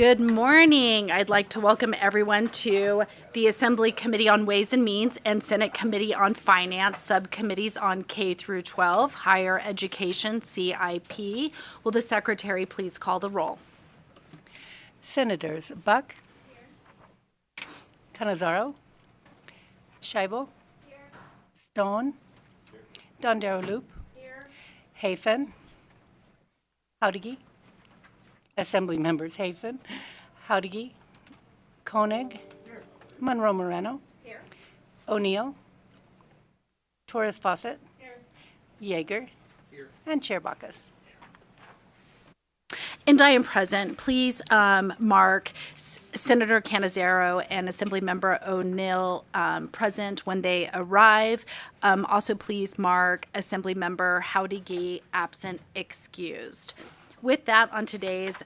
Good morning. I'd like to welcome everyone to the Assembly Committee on Ways and Means and Senate Committee on Finance Subcommittees on K-12, Higher Education, CIP. Will the Secretary please call the roll? Senators Buck, Canizaro, Scheibel, Stone, Dondero-Loop, Hafen, Howdigi, Assembly members Hafen, Howdigi, Koenig, Monroe Moreno, O'Neill, Torres Fawcett, Yeager, and Chair Bacchus. And I am present. Please mark Senator Canizaro and Assemblymember O'Neill present when they arrive. Also, please mark Assemblymember Howdigi absent excused. With that, on today's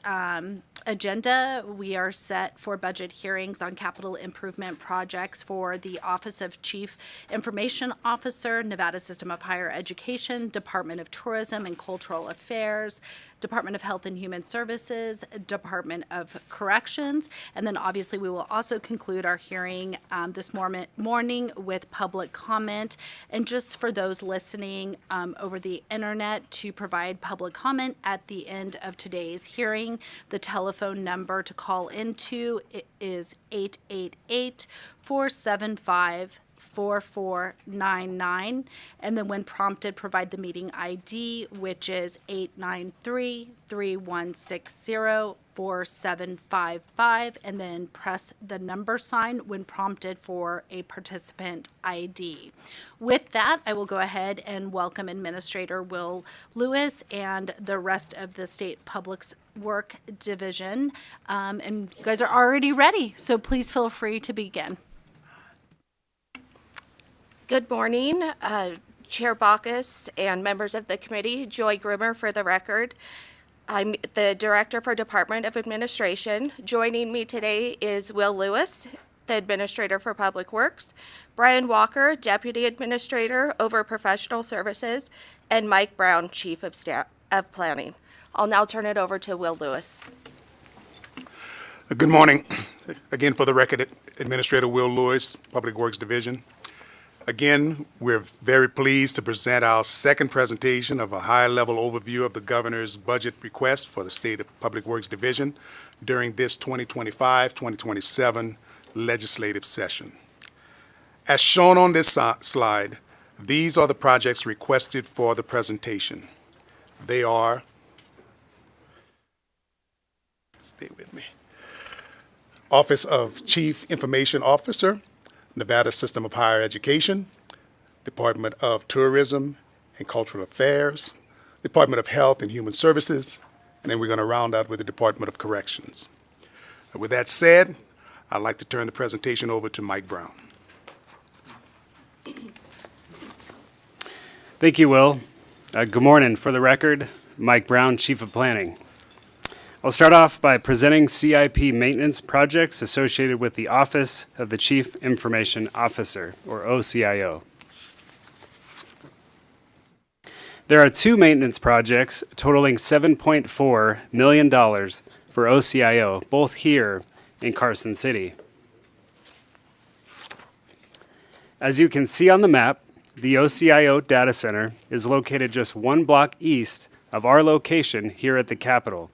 agenda, we are set for budget hearings on capital improvement projects for the Office of Chief Information Officer, Nevada System of Higher Education, Department of Tourism and Cultural Affairs, Department of Health and Human Services, Department of Corrections, and then obviously we will also conclude our hearing this morning with public comment. And just for those listening over the internet, to provide public comment at the end of today's hearing, the telephone number to call into is 888-475-4499, and then when prompted, provide the meeting ID, which is 893-3160-4755, and then press the number sign when prompted for a participant ID. With that, I will go ahead and welcome Administrator Will Lewis and the rest of the State Public Work Division. And you guys are already ready, so please feel free to begin. Good morning, Chair Bacchus and members of the committee. Joy Grimmer for the record. I'm the Director for Department of Administration. Joining me today is Will Lewis, the Administrator for Public Works, Brian Walker, Deputy Administrator over Professional Services, and Mike Brown, Chief of Staff of Planning. I'll now turn it over to Will Lewis. Good morning. Again, for the record, Administrator Will Lewis, Public Works Division. Again, we're very pleased to present our second presentation of a high-level overview of the Governor's budget request for the State of Public Works Division during this 2025-2027 legislative session. As shown on this slide, these are the projects requested for the presentation. They are, stay with me, Office of Chief Information Officer, Nevada System of Higher Education, Department of Tourism and Cultural Affairs, Department of Health and Human Services, and then we're going to round out with the Department of Corrections. With that said, I'd like to turn the presentation over to Mike Brown. Thank you, Will. Good morning. For the record, Mike Brown, Chief of Planning. I'll start off by presenting CIP maintenance projects associated with the Office of the Chief Information Officer, or OCIO. There are two maintenance projects totaling $7.4 million for OCIO, both here in Carson City. As you can see on the map, the OCIO data center is located just one block east of our location here at the Capitol.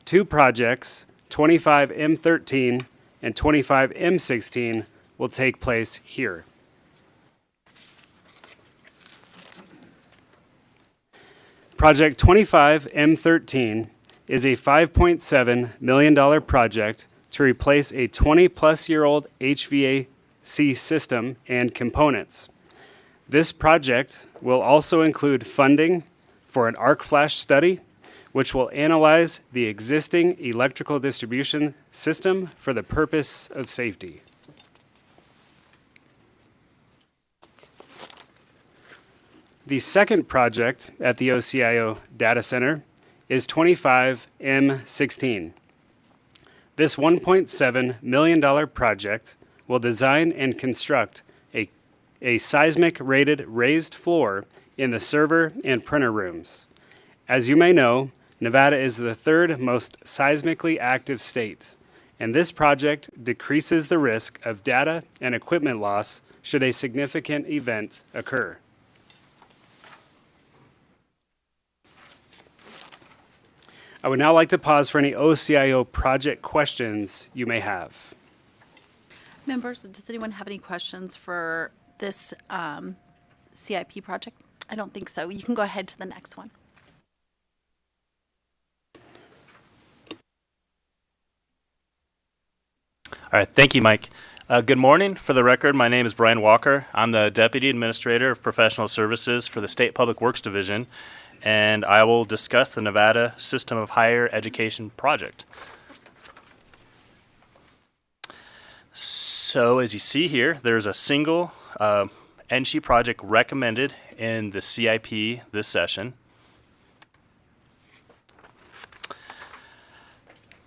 Two projects, 25M13 and 25M16, will take place here. Project 25M13 is a $5.7 million project to replace a 20-plus-year-old HVAC system and components. This project will also include funding for an arc flash study, which will analyze the existing electrical distribution system for the purpose of safety. The second project at the OCIO data center is 25M16. This $1.7 million project will design and construct a seismic-rated raised floor in the server and printer rooms. As you may know, Nevada is the third most seismically active state, and this project decreases the risk of data and equipment loss should a significant event occur. I would now like to pause for any OCIO project questions you may have. Members, does anyone have any questions for this CIP project? I don't think so. You can go ahead to the next one. All right, thank you, Mike. Good morning. For the record, my name is Brian Walker. I'm the Deputy Administrator of Professional Services for the State Public Works Division, and I will discuss the Nevada System of Higher Education project. So as you see here, there's a single NSHE project recommended in the CIP this session.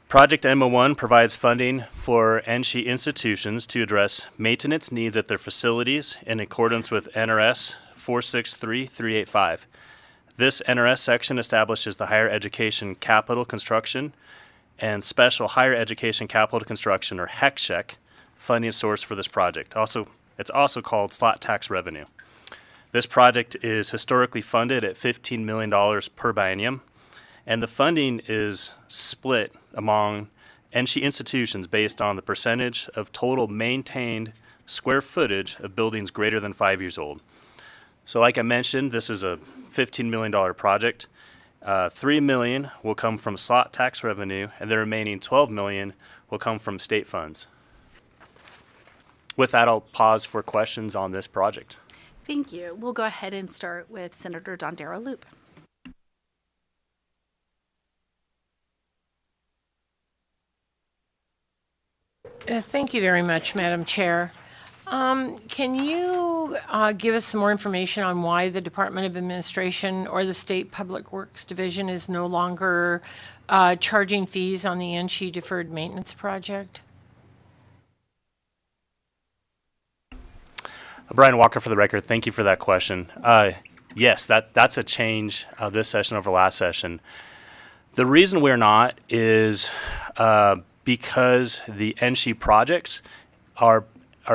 Project MO1 provides funding for NSHE institutions to address maintenance needs at their facilities in accordance with NRS 463385. This NRS section establishes the higher education capital construction and special higher education capital construction, or HECSHEC, funding source for this project. It's also called slot tax revenue. This project is historically funded at $15 million per biennium, and the funding is split among NSHE institutions based on the percentage of total maintained square footage of buildings greater than 5 years old. So like I mentioned, this is a $15 million project. $3 million will come from slot tax revenue, and the remaining $12 million will come from state funds. With that, I'll pause for questions on this project. Thank you. We'll go ahead and start with Senator Dondero Loop. Thank you very much, Madam Chair. Can you give us some more information on why the Department of Administration or the State Public Works Division is no longer charging fees on the NSHE deferred maintenance project? Brian Walker for the record, thank you for that question. Yes, that's a change this session over last session. The reason we're not is because the NSHE projects are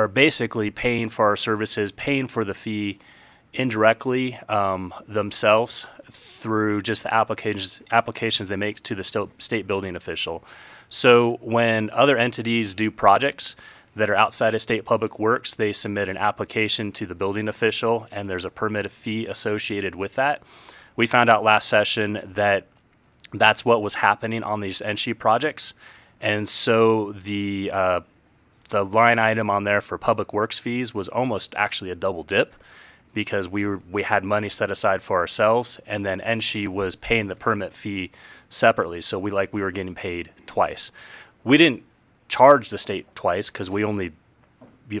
basically paying for our services, paying for the fee indirectly themselves through just the applications they make to the state building official. So when other entities do projects that are outside of state public works, they submit an application to the building official, and there's a permit fee associated with that. We found out last session that that's what was happening on these NSHE projects. And so the line item on there for public works fees was almost actually a double dip, because we had money set aside for ourselves, and then NSHE was paying the permit fee separately. So we were getting paid twice. We didn't charge the state twice because we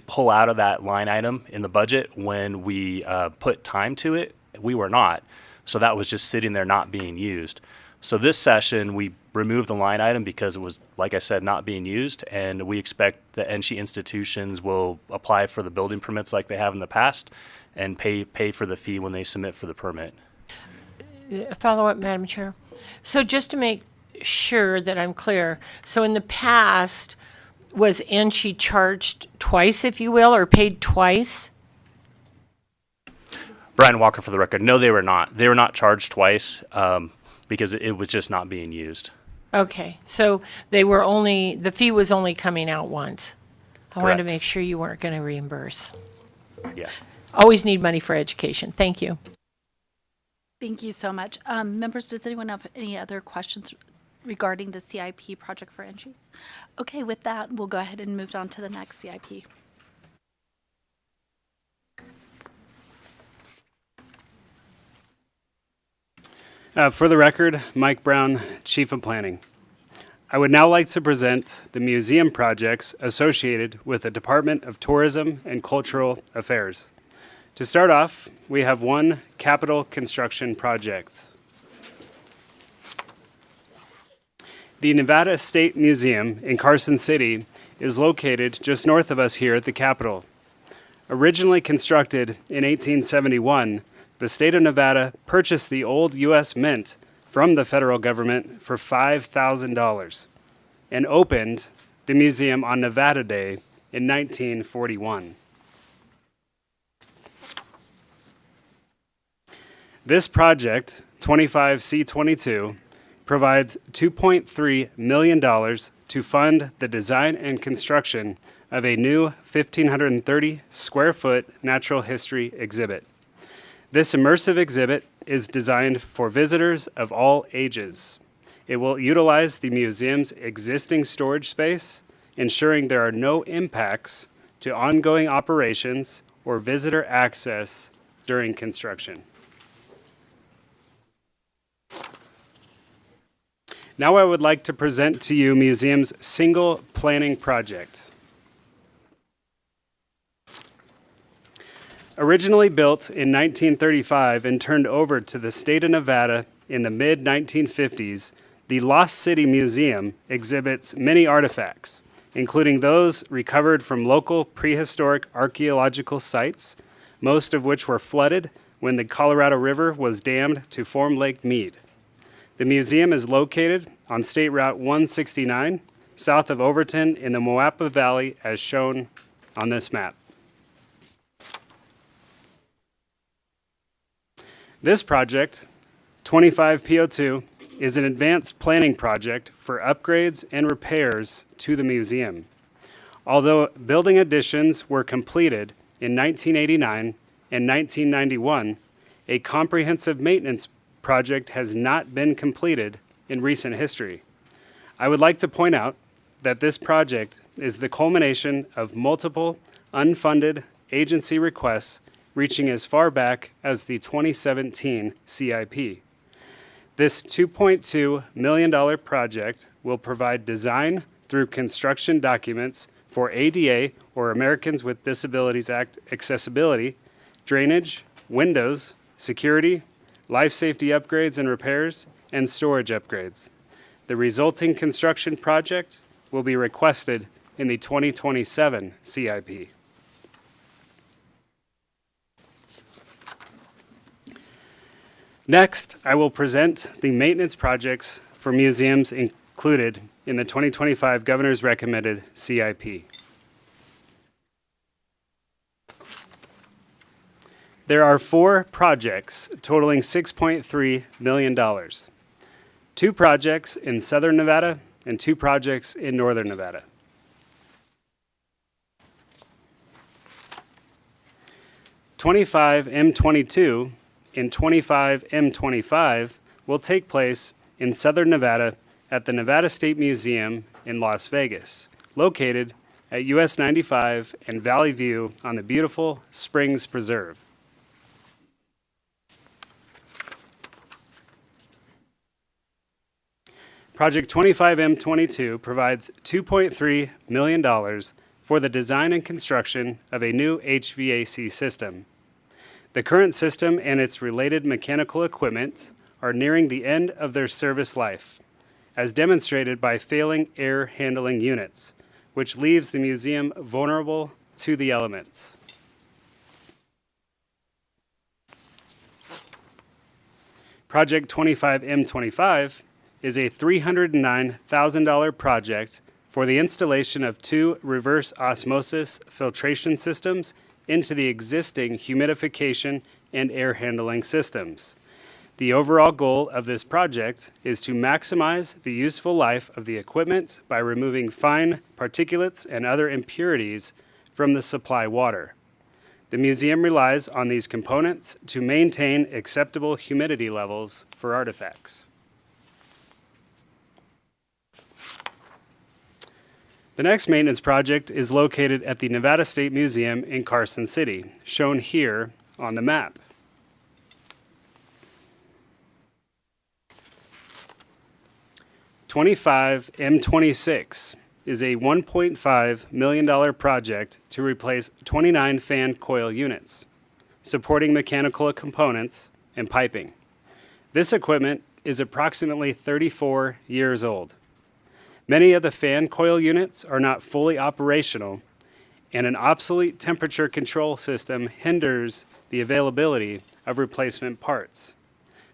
pull out of that line item in the budget when we put time to it. We were not. So that was just sitting there not being used. So this session, we removed the line item because it was, like I said, not being used, and we expect the NSHE institutions will apply for the building permits like they have in the past and pay for the fee when they submit for the permit. Follow-up, Madam Chair. So just to make sure that I'm clear, so in the past, was NSHE charged twice, if you will, or paid twice? Brian Walker for the record. No, they were not. They were not charged twice because it was just not being used. Okay, so the fee was only coming out once. I wanted to Correct. make sure you weren't going to reimburse. Yeah. Always need money for education. Thank you. Thank you so much. Members, does anyone have any other questions regarding the CIP project for NSHEs? Okay, with that, we'll go ahead and move on to the next CIP. For the record, Mike Brown, Chief of Planning. I would now like to present the museum projects associated with the Department of Tourism and Cultural Affairs. To start off, we have one capital construction project. The Nevada State Museum in Carson City is located just north of us here at the Capitol. Originally constructed in 1871, the state of Nevada purchased the old U.S. Mint from the federal government for $5,000 and opened the museum on Nevada Day in 1941. This project, 25C22, provides $2.3 million to fund the design and construction of a new 1,530 square foot natural history exhibit. This immersive exhibit is designed for visitors of all ages. It will utilize the museum's existing storage space, ensuring there are no impacts to ongoing operations or visitor access during construction. Now I would like to present to you museum's single planning project. Originally built in 1935 and turned over to the state of Nevada in the mid-1950s, the Lost City Museum exhibits many artifacts, including those recovered from local prehistoric archaeological sites, most of which were flooded when the Colorado River was dammed to form Lake Mead. The museum is located on State Route 169, south of Overton in the Moapa Valley, as shown on this map. This project, 25PO2, is an advanced planning project for upgrades and repairs to the museum. Although building additions were completed in 1989 and 1991, a comprehensive maintenance project has not been completed in recent history. I would like to point out that this project is the culmination of multiple unfunded agency requests reaching as far back as the 2017 CIP. This $2.2 million project will provide design through construction documents for ADA, or Americans with Disabilities Act, accessibility, drainage, windows, security, life safety upgrades and repairs, and storage upgrades. The resulting construction project will be requested in the 2027 CIP. Next, I will present the maintenance projects for museums included in the 2025 Governor's Recommended CIP. There are 4 projects totaling $6.3 million. 2 projects in southern Nevada and 2 projects in northern Nevada. $25M22 and $25M25 will take place in southern Nevada at the Nevada State Museum in Las Vegas, located at US 95 and Valley View on the beautiful Springs Preserve. Project 25M22 provides $2.3 million for the design and construction of a new HVAC system. The current system and its related mechanical equipment are nearing the end of their service life, as demonstrated by failing air handling units, which leaves the museum vulnerable to the elements. Project 25M25 is a $309,000 project for the installation of 2 reverse osmosis filtration systems into the existing humidification and air handling systems. The overall goal of this project is to maximize the useful life of the equipment by removing fine particulates and other impurities from the supply water. The museum relies on these components to maintain acceptable humidity levels for artifacts. The next maintenance project is located at the Nevada State Museum in Carson City, shown here on the map. $25M26 is a $1.5 million project to replace 29 fan coil units, supporting mechanical components and piping. This equipment is approximately 34 years old. Many of the fan coil units are not fully operational, and an obsolete temperature control system hinders the availability of replacement parts.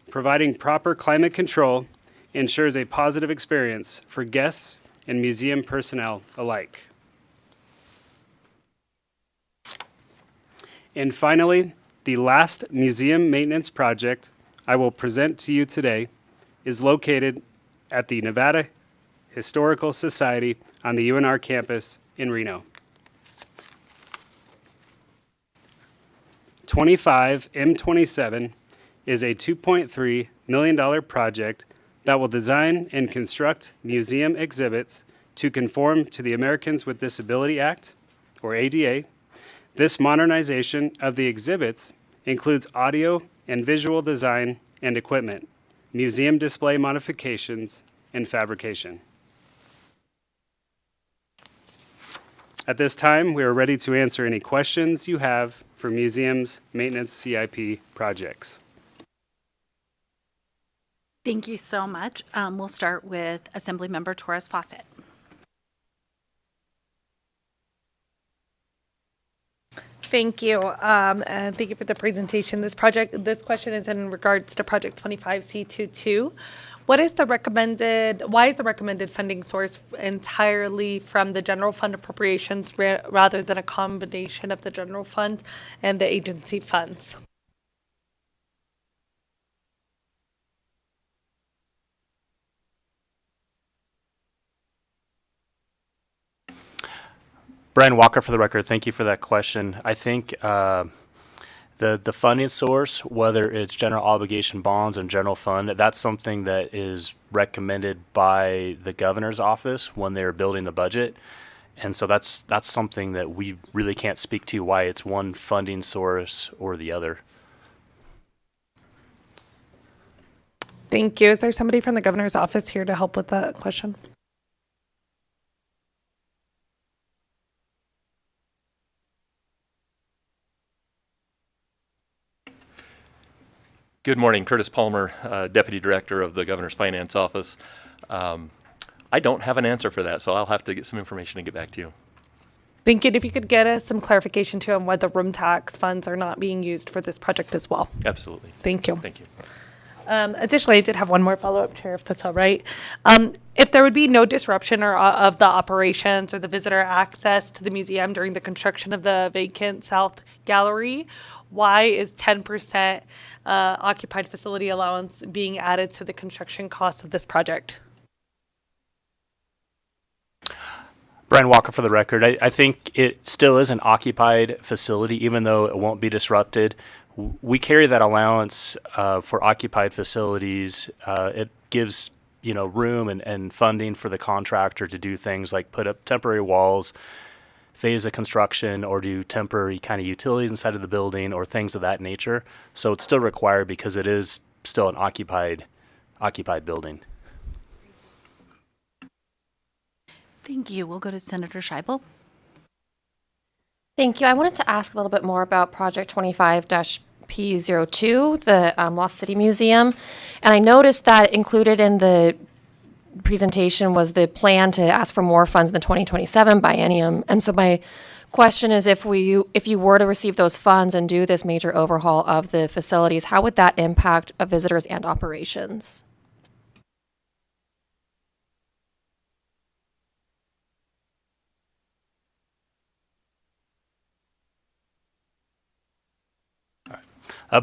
Providing proper climate control ensures a positive experience for guests and museum personnel alike. And finally, the last museum maintenance project I will present to you today is located at the Nevada Historical Society on the UNR campus in Reno. 25 M27 is a $2.3 million project that will design and construct museum exhibits to conform to the Americans with Disability Act, or ADA. This modernization of the exhibits includes audio and visual design and equipment, museum display modifications, and fabrication. At this time, we are ready to answer any questions you have for museums maintenance CIP projects. Thank you so much. We'll start with Assemblymember Torres Fawcett. Thank you, and thank you for the presentation. This question is in regards to Project 25C22. Why is the recommended funding source entirely from the general fund appropriations rather than a combination of the general fund and the agency funds? Brian Walker, for the record, thank you for that question. I think the funding source, whether it's general obligation bonds and general fund, that's something that is recommended by the governor's office when they're building the budget. And so that's something that we really can't speak to why it's one funding source or the other. Thank you. Is there somebody from the governor's office here to help with that question? Good morning, Curtis Palmer, Deputy Director of the Governor's Finance Office. I don't have an answer for that, so I'll have to get some information and get back to you. Thank you. If you could get us some clarification too on why the room tax funds are not being used for this project as well. Absolutely. Thank you. Thank you. Additionally, I did have one more follow-up, Chair, if that's all right. If there would be no disruption of the operations or the visitor access to the museum during the construction of the vacant South Gallery, why is 10% occupied facility allowance being added to the construction cost of this project? Brian Walker, for the record, I think it still is an occupied facility, even though it won't be disrupted. We carry that allowance for occupied facilities. It gives room and funding for the contractor to do things like put up temporary walls, phase of construction, or do temporary kind of utilities inside of the building or things of that nature. So it's still required because it is still an occupied building. Thank you. We'll go to Senator Scheibel. Thank you. I wanted to ask a little bit more about Project 25-P02, the Lost City Museum. And I noticed that included in the presentation was the plan to ask for more funds in the 2027 biennium. And so my question is, if you were to receive those funds and do this major overhaul of the facilities, how would that impact visitors and operations?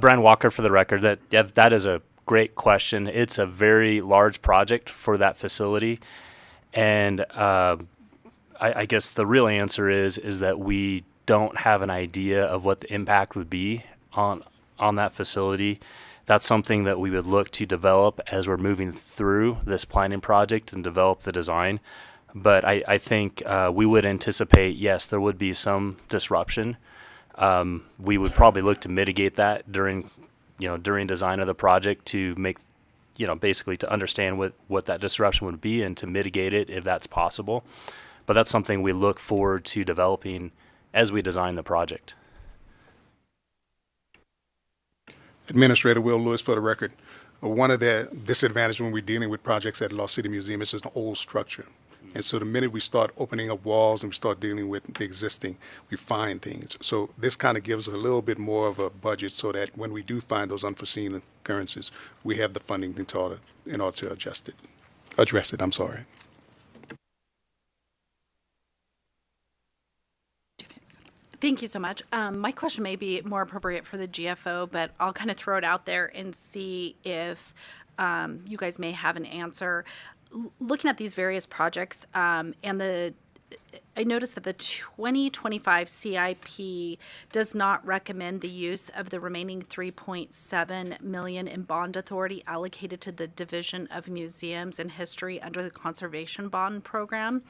Brian Walker, for the record, that is a great question. It's a very large project for that facility, and I guess the real answer is that we don't have an idea of what the impact would be on that facility. That's something that we would look to develop as we're moving through this planning project and develop the design. But I think we would anticipate, yes, there would be some disruption. We would probably look to mitigate that during design of the project to make, basically to understand what that disruption would be and to mitigate it if that's possible. But that's something we look forward to developing as we design the project. Administrator Will Lewis, for the record, one of the disadvantages when we're dealing with projects at Lost City Museum is it's an old structure. And so the minute we start opening up walls and we start dealing with the existing, we find things. So this kind of gives us a little bit more of a budget so that when we do find those unforeseen occurrences, we have the funding in order to address it. I'm sorry. Thank you so much. My question may be more appropriate for the GFO, but I'll kind of throw it out there and see if you guys may have an answer. Looking at these various projects, I noticed that the 2025 CIP does not recommend the use of the remaining 3.7 million in bond authority allocated to the Division of Museums and History under the Conservation Bond Program.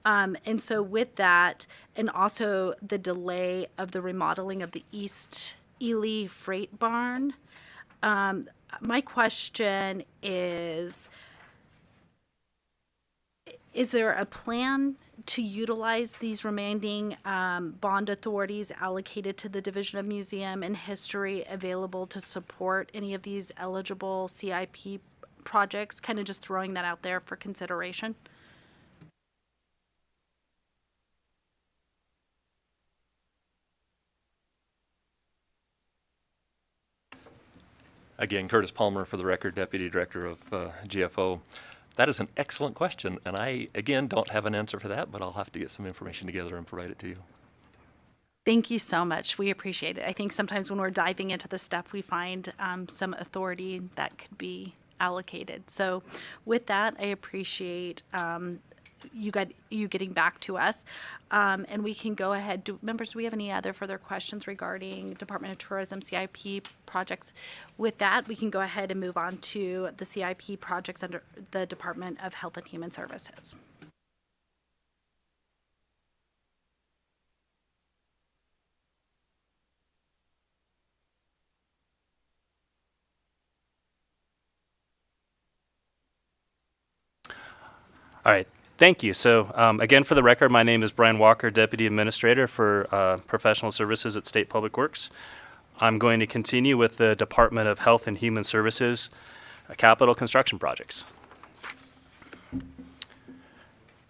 And so with that, and also the delay of the remodeling of the East Ely Freight Barn, my question is there a plan to utilize these remaining bond authorities allocated to the Division of Museum and History available to support any of these eligible CIP projects? Kind of just throwing that out there for consideration. Again, Curtis Palmer for the record, Deputy Director of GFO. That is an excellent question, and I, again, don't have an answer for that, but I'll have to get some information together and provide it to you. Thank you so much. We appreciate it. I think sometimes when we're diving into the stuff, we find some authority that could be allocated. So with that, I appreciate you getting back to us. And we can go ahead. Members, do we have any other further questions regarding Department of Tourism CIP projects? With that, we can go ahead and move on to the CIP projects under the Department of Health and Human Services. All right. Thank you. So again, for the record, my name is Brian Walker, Deputy Administrator for Professional Services at State Public Works. I'm going to continue with the Department of Health and Human Services capital construction projects.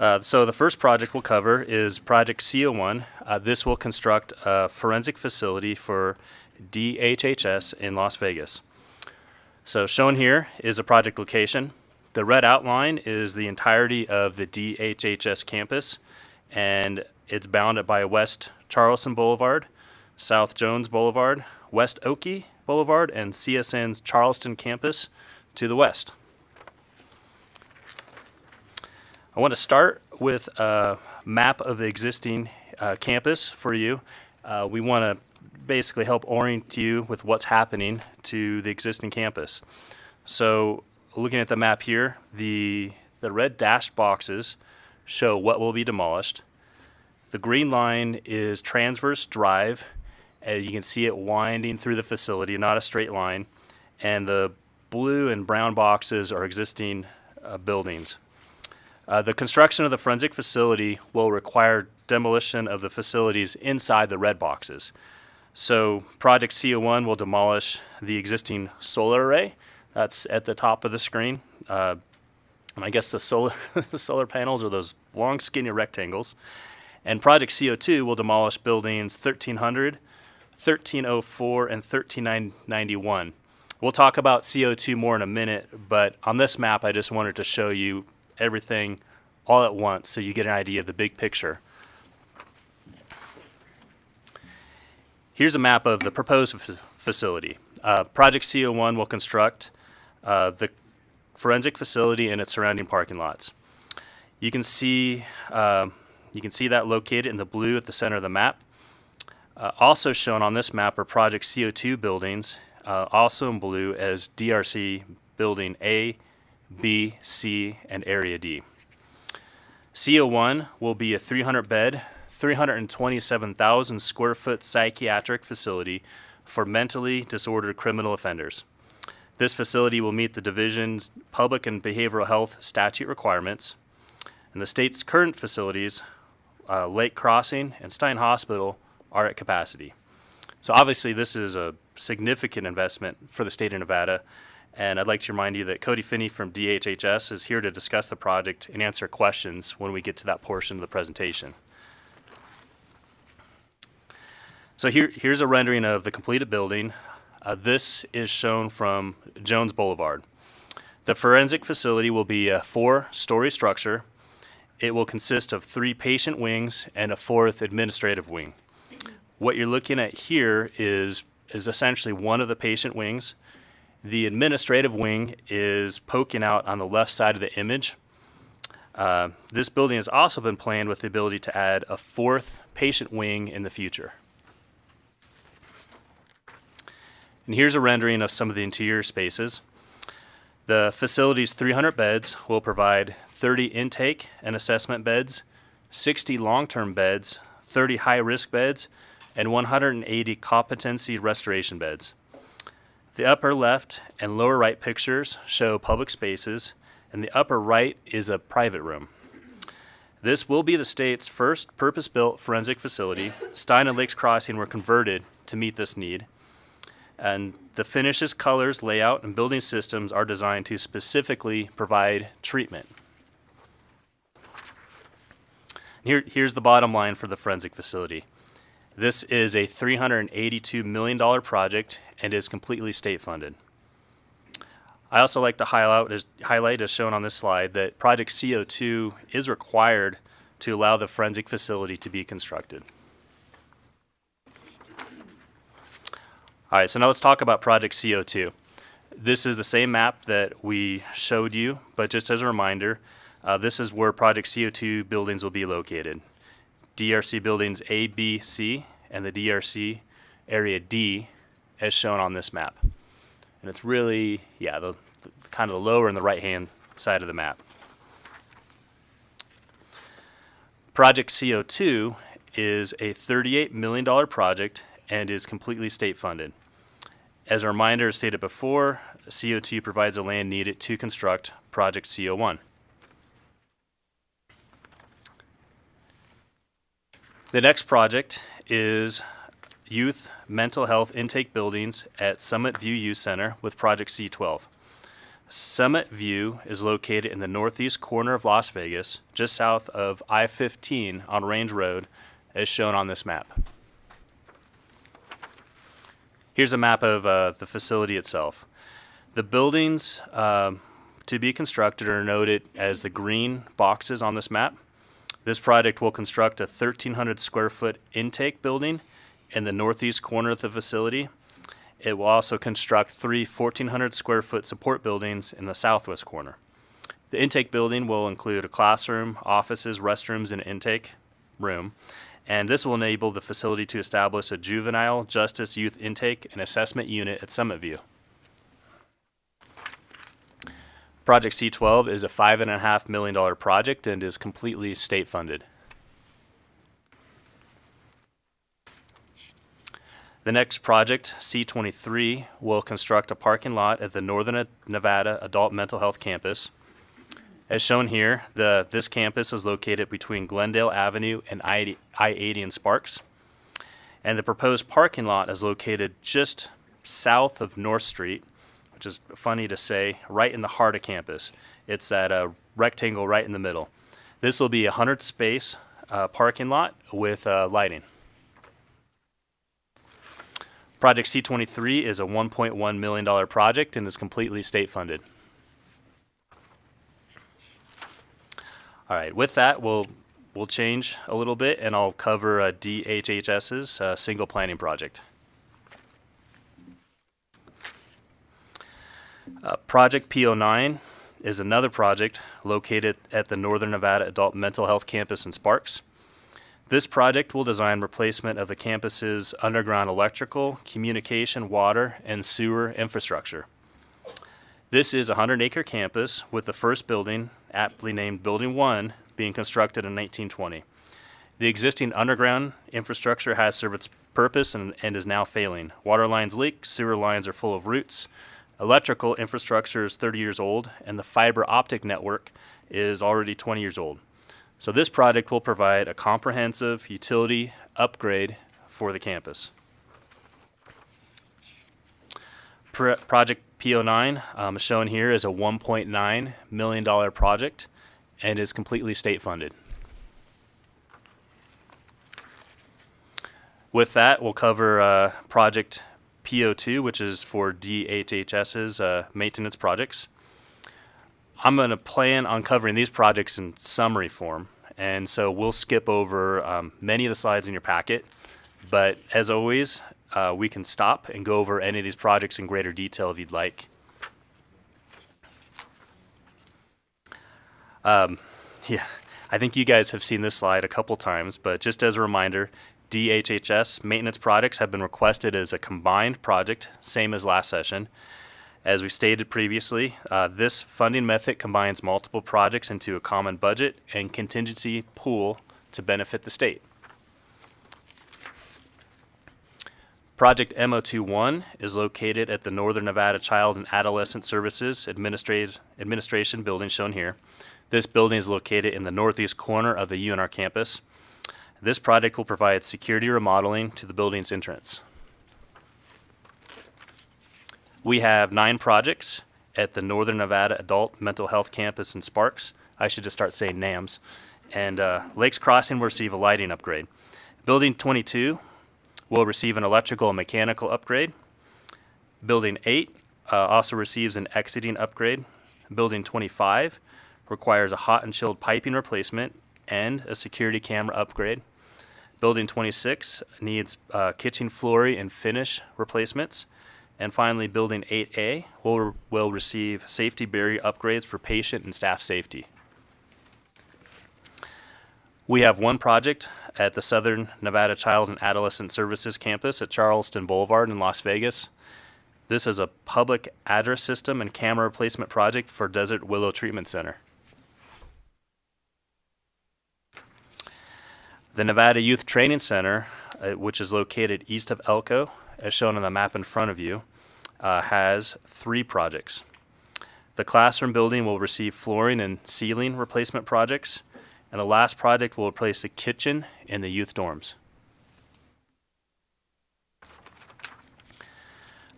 So the first project we'll cover is Project CO1. This will construct a forensic facility for DHHS in Las Vegas. So shown here is a project location. The red outline is the entirety of the DHHS campus, and it's bounded by West Charleston Boulevard, South Jones Boulevard, West Oakey Boulevard, and CSN's Charleston campus to the west. I want to start with a map of the existing campus for you. We want to basically help orient you with what's happening to the existing campus. So looking at the map here, the red dashed boxes show what will be demolished. The green line is Transverse Drive, as you can see it winding through the facility, not a straight line. And the blue and brown boxes are existing buildings. The construction of the forensic facility will require demolition of the facilities inside the red boxes. So Project CO1 will demolish the existing solar array. That's at the top of the screen. And I guess the solar panels are those long, skinny rectangles. And Project CO2 will demolish buildings 1300, 1304, and 13991. We'll talk about CO2 more in a minute, but on this map, I just wanted to show you everything all at once so you get an idea of the big picture. Here's a map of the proposed facility. Project CO1 will construct the forensic facility and its surrounding parking lots. You can see that located in the blue at the center of the map. Also shown on this map are Project CO2 buildings, also in blue as DRC Building A, B, C, and Area D. CO1 will be a 300-bed, 327,000 square foot psychiatric facility for mentally disordered criminal offenders. This facility will meet the division's public and behavioral health statute requirements. And the state's current facilities, Lake Crossing and Stein Hospital, are at capacity. So obviously this is a significant investment for the state of Nevada. And I'd like to remind you that Cody Finney from DHHS is here to discuss the project and answer questions when we get to that portion of the presentation. So here's a rendering of the completed building. This is shown from Jones Boulevard. The forensic facility will be a 4-story structure. It will consist of 3 patient wings and a 4th administrative wing. What you're looking at here is essentially one of the patient wings. The administrative wing is poking out on the left side of the image. This building has also been planned with the ability to add a fourth patient wing in the future. And here's a rendering of some of the interior spaces. The facility's 300 beds will provide 30 intake and assessment beds, 60 long-term beds, 30 high-risk beds, and 180 competency restoration beds. The upper left and lower right pictures show public spaces, and the upper right is a private room. This will be the state's first purpose-built forensic facility. Stein and Lakes Crossing were converted to meet this need. And the finishes, colors, layout, and building systems are designed to specifically provide treatment. Here's the bottom line for the forensic facility. This is a $382 million project and is completely state funded. I also like to highlight, as shown on this slide, that Project CO2 is required to allow the forensic facility to be constructed. All right, so now let's talk about Project CO2. This is the same map that we showed you, but just as a reminder, this is where Project CO2 buildings will be located. DRC buildings A, B, C, and the DRC area D, as shown on this map. And it's really, the kind of the lower and the right-hand side of the map. Project CO2 is a $38 million project and is completely state funded. As a reminder, as stated before, CO2 provides the land needed to construct Project CO1. The next project is youth mental health intake buildings at Summit View Youth Center with Project C12. Summit View is located in the northeast corner of Las Vegas, just south of I-15 on Range Road, as shown on this map. Here's a map of the facility itself. The buildings to be constructed are noted as the green boxes on this map. This project will construct a 1,300 square foot intake building in the northeast corner of the facility. It will also construct 3 1,400 square foot support buildings in the southwest corner. The intake building will include a classroom, offices, restrooms, and intake room. And this will enable the facility to establish a juvenile justice youth intake and assessment unit at Summit View. Project C12 is a $5.5 million project and is completely state funded. The next project, C23, will construct a parking lot at the Northern Nevada Adult Mental Health Campus. As shown here, this campus is located between Glendale Avenue and I-80 in Sparks. And the proposed parking lot is located just south of North Street, which is funny to say, right in the heart of campus. It's that rectangle right in the middle. This will be a 100-space parking lot with lighting. Project C23 is a $1.1 million project and is completely state funded. All right, with that, we'll change a little bit and I'll cover DHHS's single planning project. Project PO9 is another project located at the Northern Nevada Adult Mental Health Campus in Sparks. This project will design replacement of the campus's underground electrical, communication, water, and sewer infrastructure. This is a 100-acre campus with the first building, aptly named Building 1, being constructed in 1920. The existing underground infrastructure has served its purpose and is now failing. Water lines leak, sewer lines are full of roots, electrical infrastructure is 30 years old, and the fiber optic network is already 20 years old. So this project will provide a comprehensive utility upgrade for the campus. Project PO9 shown here is a $1.9 million project and is completely state funded. With that, we'll cover Project PO2, which is for DHHS's maintenance projects. I'm going to plan on covering these projects in summary form, and so we'll skip over many of the slides in your packet But as always, we can stop and go over any of these projects in greater detail if you'd like. Yeah, I think you guys have seen this slide a couple times, but just as a reminder, DHHS maintenance projects have been requested as a combined project, same as last session. As we stated previously, this funding method combines multiple projects into a common budget and contingency pool to benefit the state. Project MO21 is located at the Northern Nevada Child and Adolescent Services Administration building shown here. This building is located in the northeast corner of the UNR campus. This project will provide security remodeling to the building's entrance. We have 9 projects at the Northern Nevada Adult Mental Health Campus in Sparks. I should just start saying NAMS. And Lakes Crossing will receive a lighting upgrade. Building 22 will receive an electrical and mechanical upgrade. Building 8 also receives an exiting upgrade. Building 25 requires a hot and chilled piping replacement and a security camera upgrade. Building 26 needs kitchen flooring and finish replacements. And finally, Building 8A will receive safety barrier upgrades for patient and staff safety. We have one project at the Southern Nevada Child and Adolescent Services campus at Charleston Boulevard in Las Vegas. This is a public address system and camera replacement project for Desert Willow Treatment Center. The Nevada Youth Training Center, which is located east of Elko, as shown on the map in front of you, has 3 projects. The classroom building will receive flooring and ceiling replacement projects, and the last project will replace the kitchen in the youth dorms.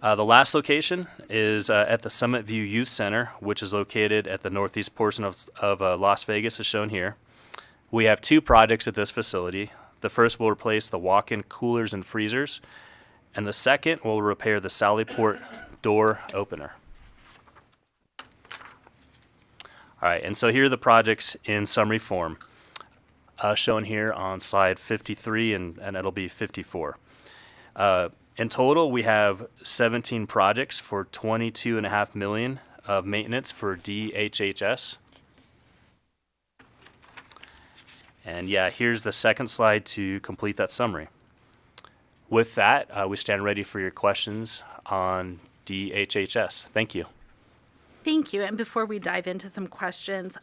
The last location is at the Summit View Youth Center, which is located at the northeast portion of Las Vegas, as shown here. We have 2 projects at this facility. The first will replace the walk-in coolers and freezers, and the second will repair the Sallyport door opener. All right, and so here are the projects in summary form, shown here on slide 53, and it'll be 54. In total, we have 17 projects for $22.5 million of maintenance for DHHS. And yeah, here's the second slide to complete that summary. With that, we stand ready for your questions on DHHS. Thank you. Thank you. And before we dive into some questions,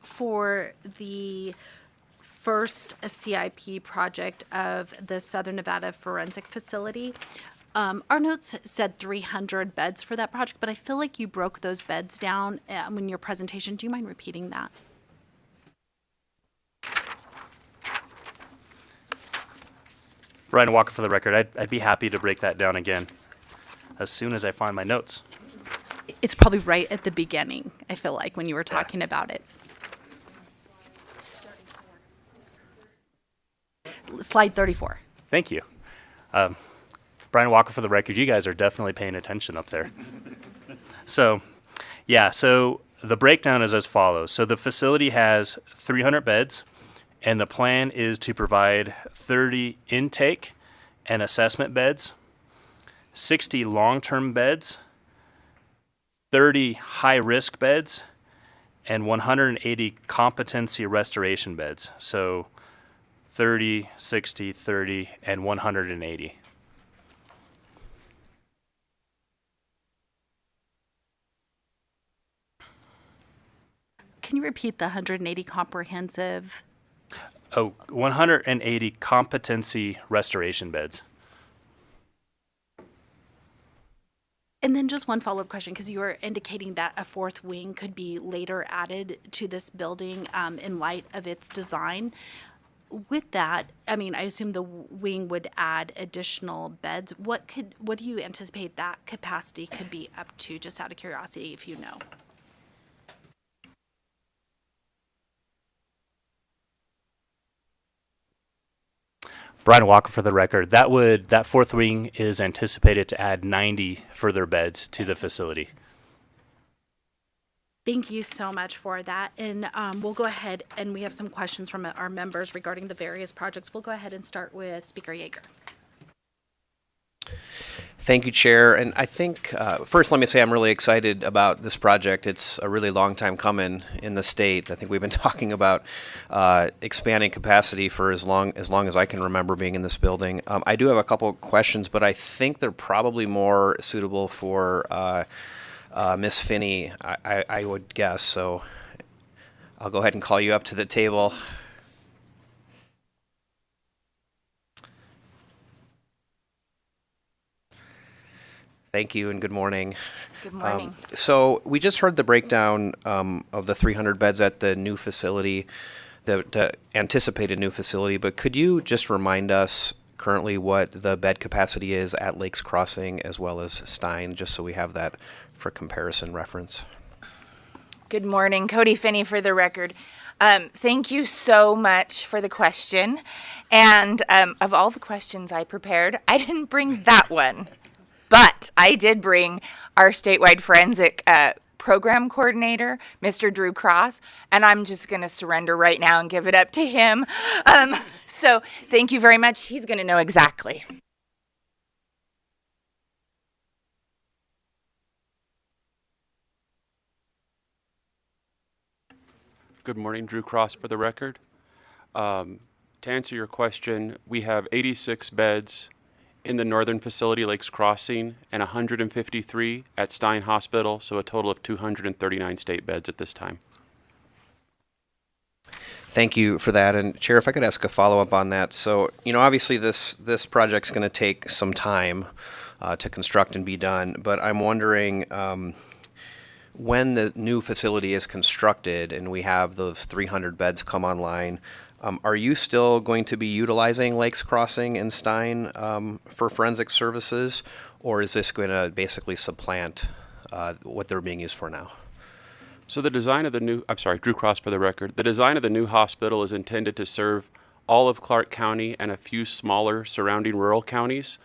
for the first CIP project of the Southern Nevada Forensic Facility, our notes said 300 beds for that project, but I feel like you broke those beds down in your presentation. Do you mind repeating that? Ryan Walker for the record. I'd be happy to break that down again as soon as I find my notes. It's probably right at the beginning, I feel like, when you were talking about it. Slide 34. Thank you. Brian Walker for the record. You guys are definitely paying attention up there. So the breakdown is as follows. So the facility has 300 beds, and the plan is to provide 30 intake and assessment beds, 60 long-term beds, 30 high-risk beds, and 180 competency restoration beds. So 30, 60, 30, and 180. Can you repeat the 180 comprehensive? Oh, 180 competency restoration beds. And then just one follow-up question, because you were indicating that a 4th wing could be later added to this building in light of its design. With that, I mean, I assume the wing would add additional beds. What do you anticipate that capacity could be up to, just out of curiosity, if you know? Brian Walker for the record. That 4th wing is anticipated to add 90 further beds to the facility. Thank you so much for that. And we'll go ahead, and we have some questions from our members regarding the various projects. We'll go ahead and start with Speaker Yeager. Thank you, Chair. And I think, first, let me say I'm really excited about this project. It's a really long time coming in the state. I think we've been talking about expanding capacity for as long as I can remember being in this building. I do have a couple of questions, but I think they're probably more suitable for Ms. Finney, I would guess. So I'll go ahead and call you up to the table. Thank you and good morning. Good morning. So we just heard the breakdown of the 300 beds at the new facility, the anticipated new facility, but could you just remind us currently what the bed capacity is at Lakes Crossing as well as Stein, just so we have that for comparison reference? Good morning. Cody Finney for the record. Thank you so much for the question. And of all the questions I prepared, I didn't bring that one. But I did bring our statewide forensic program coordinator, Mr. Drew Cross, and I'm just going to surrender right now and give it up to him. So thank you very much. He's going to know exactly. Good morning, Drew Cross for the record. To answer your question, we have 86 beds in the northern facility, Lakes Crossing, and 153 at Stein Hospital, so a total of 239 state beds at this time. Thank you for that. And Chair, if I could ask a follow-up on that. So, obviously this project's going to take some time to construct and be done, but I'm wondering when the new facility is constructed and we have those 300 beds come online, are you still going to be utilizing Lakes Crossing and Stein for forensic services, or is this going to basically supplant what they're being used for now? So the design of the new, I'm sorry, Drew Cross for the record. The design of the new hospital is intended to serve all of Clark County and a few smaller surrounding rural counties.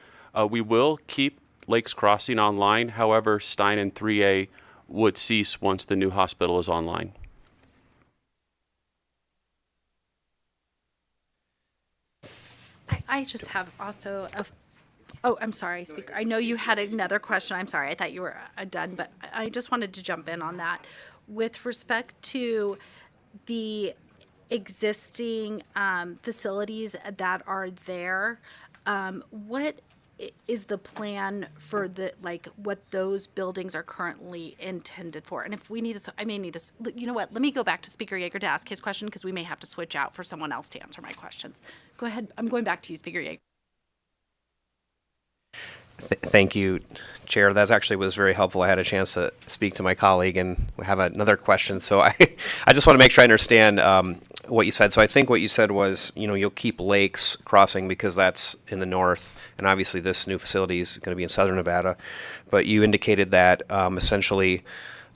We will keep Lakes Crossing online. However, Stein and 3A would cease once the new hospital is online. I just have also oh, I'm sorry, Speaker. I know you had another question. I'm sorry. I thought you were done, but I just wanted to jump in on that. With respect to the existing facilities that are there, what is the plan for what those buildings are currently intended for? And if we need to, I may need to, you know what, let me go back to Speaker Yeager to ask his question, because we may have to switch out for someone else to answer my questions. Go ahead. I'm going back to you, Speaker Yeager. Thank you, Chair. That actually was very helpful. I had a chance to speak to my colleague, and we have another question. So I just want to make sure I understand what you said. So I think what you said was, you'll keep Lakes Crossing because that's in the north, and obviously this new facility is going to be in southern Nevada. But you indicated that essentially,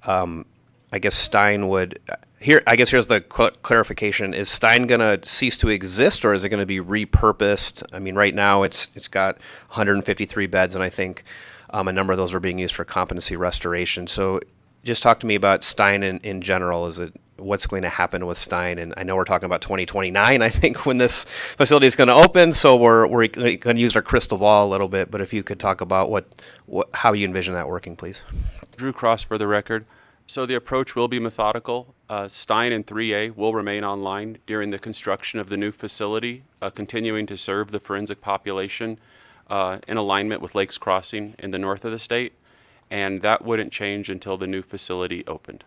I guess Stein would. Here's the clarification. Is Stein going to cease to exist, or is it going to be repurposed? I mean, right now it's got 153 beds, and I think a number of those are being used for competency restoration. So just talk to me about Stein in general. What's going to happen with Stein? And I know we're talking about 2029, I think, when this facility is going to open, so we're going to use our crystal ball a little bit. But if you could talk about how you envision that working, please. Drew Cross for the record. So the approach will be methodical. Stein and 3A will remain online during the construction of the new facility, continuing to serve the forensic population in alignment with Lakes Crossing in the north of the state, and that wouldn't change until the new facility opened.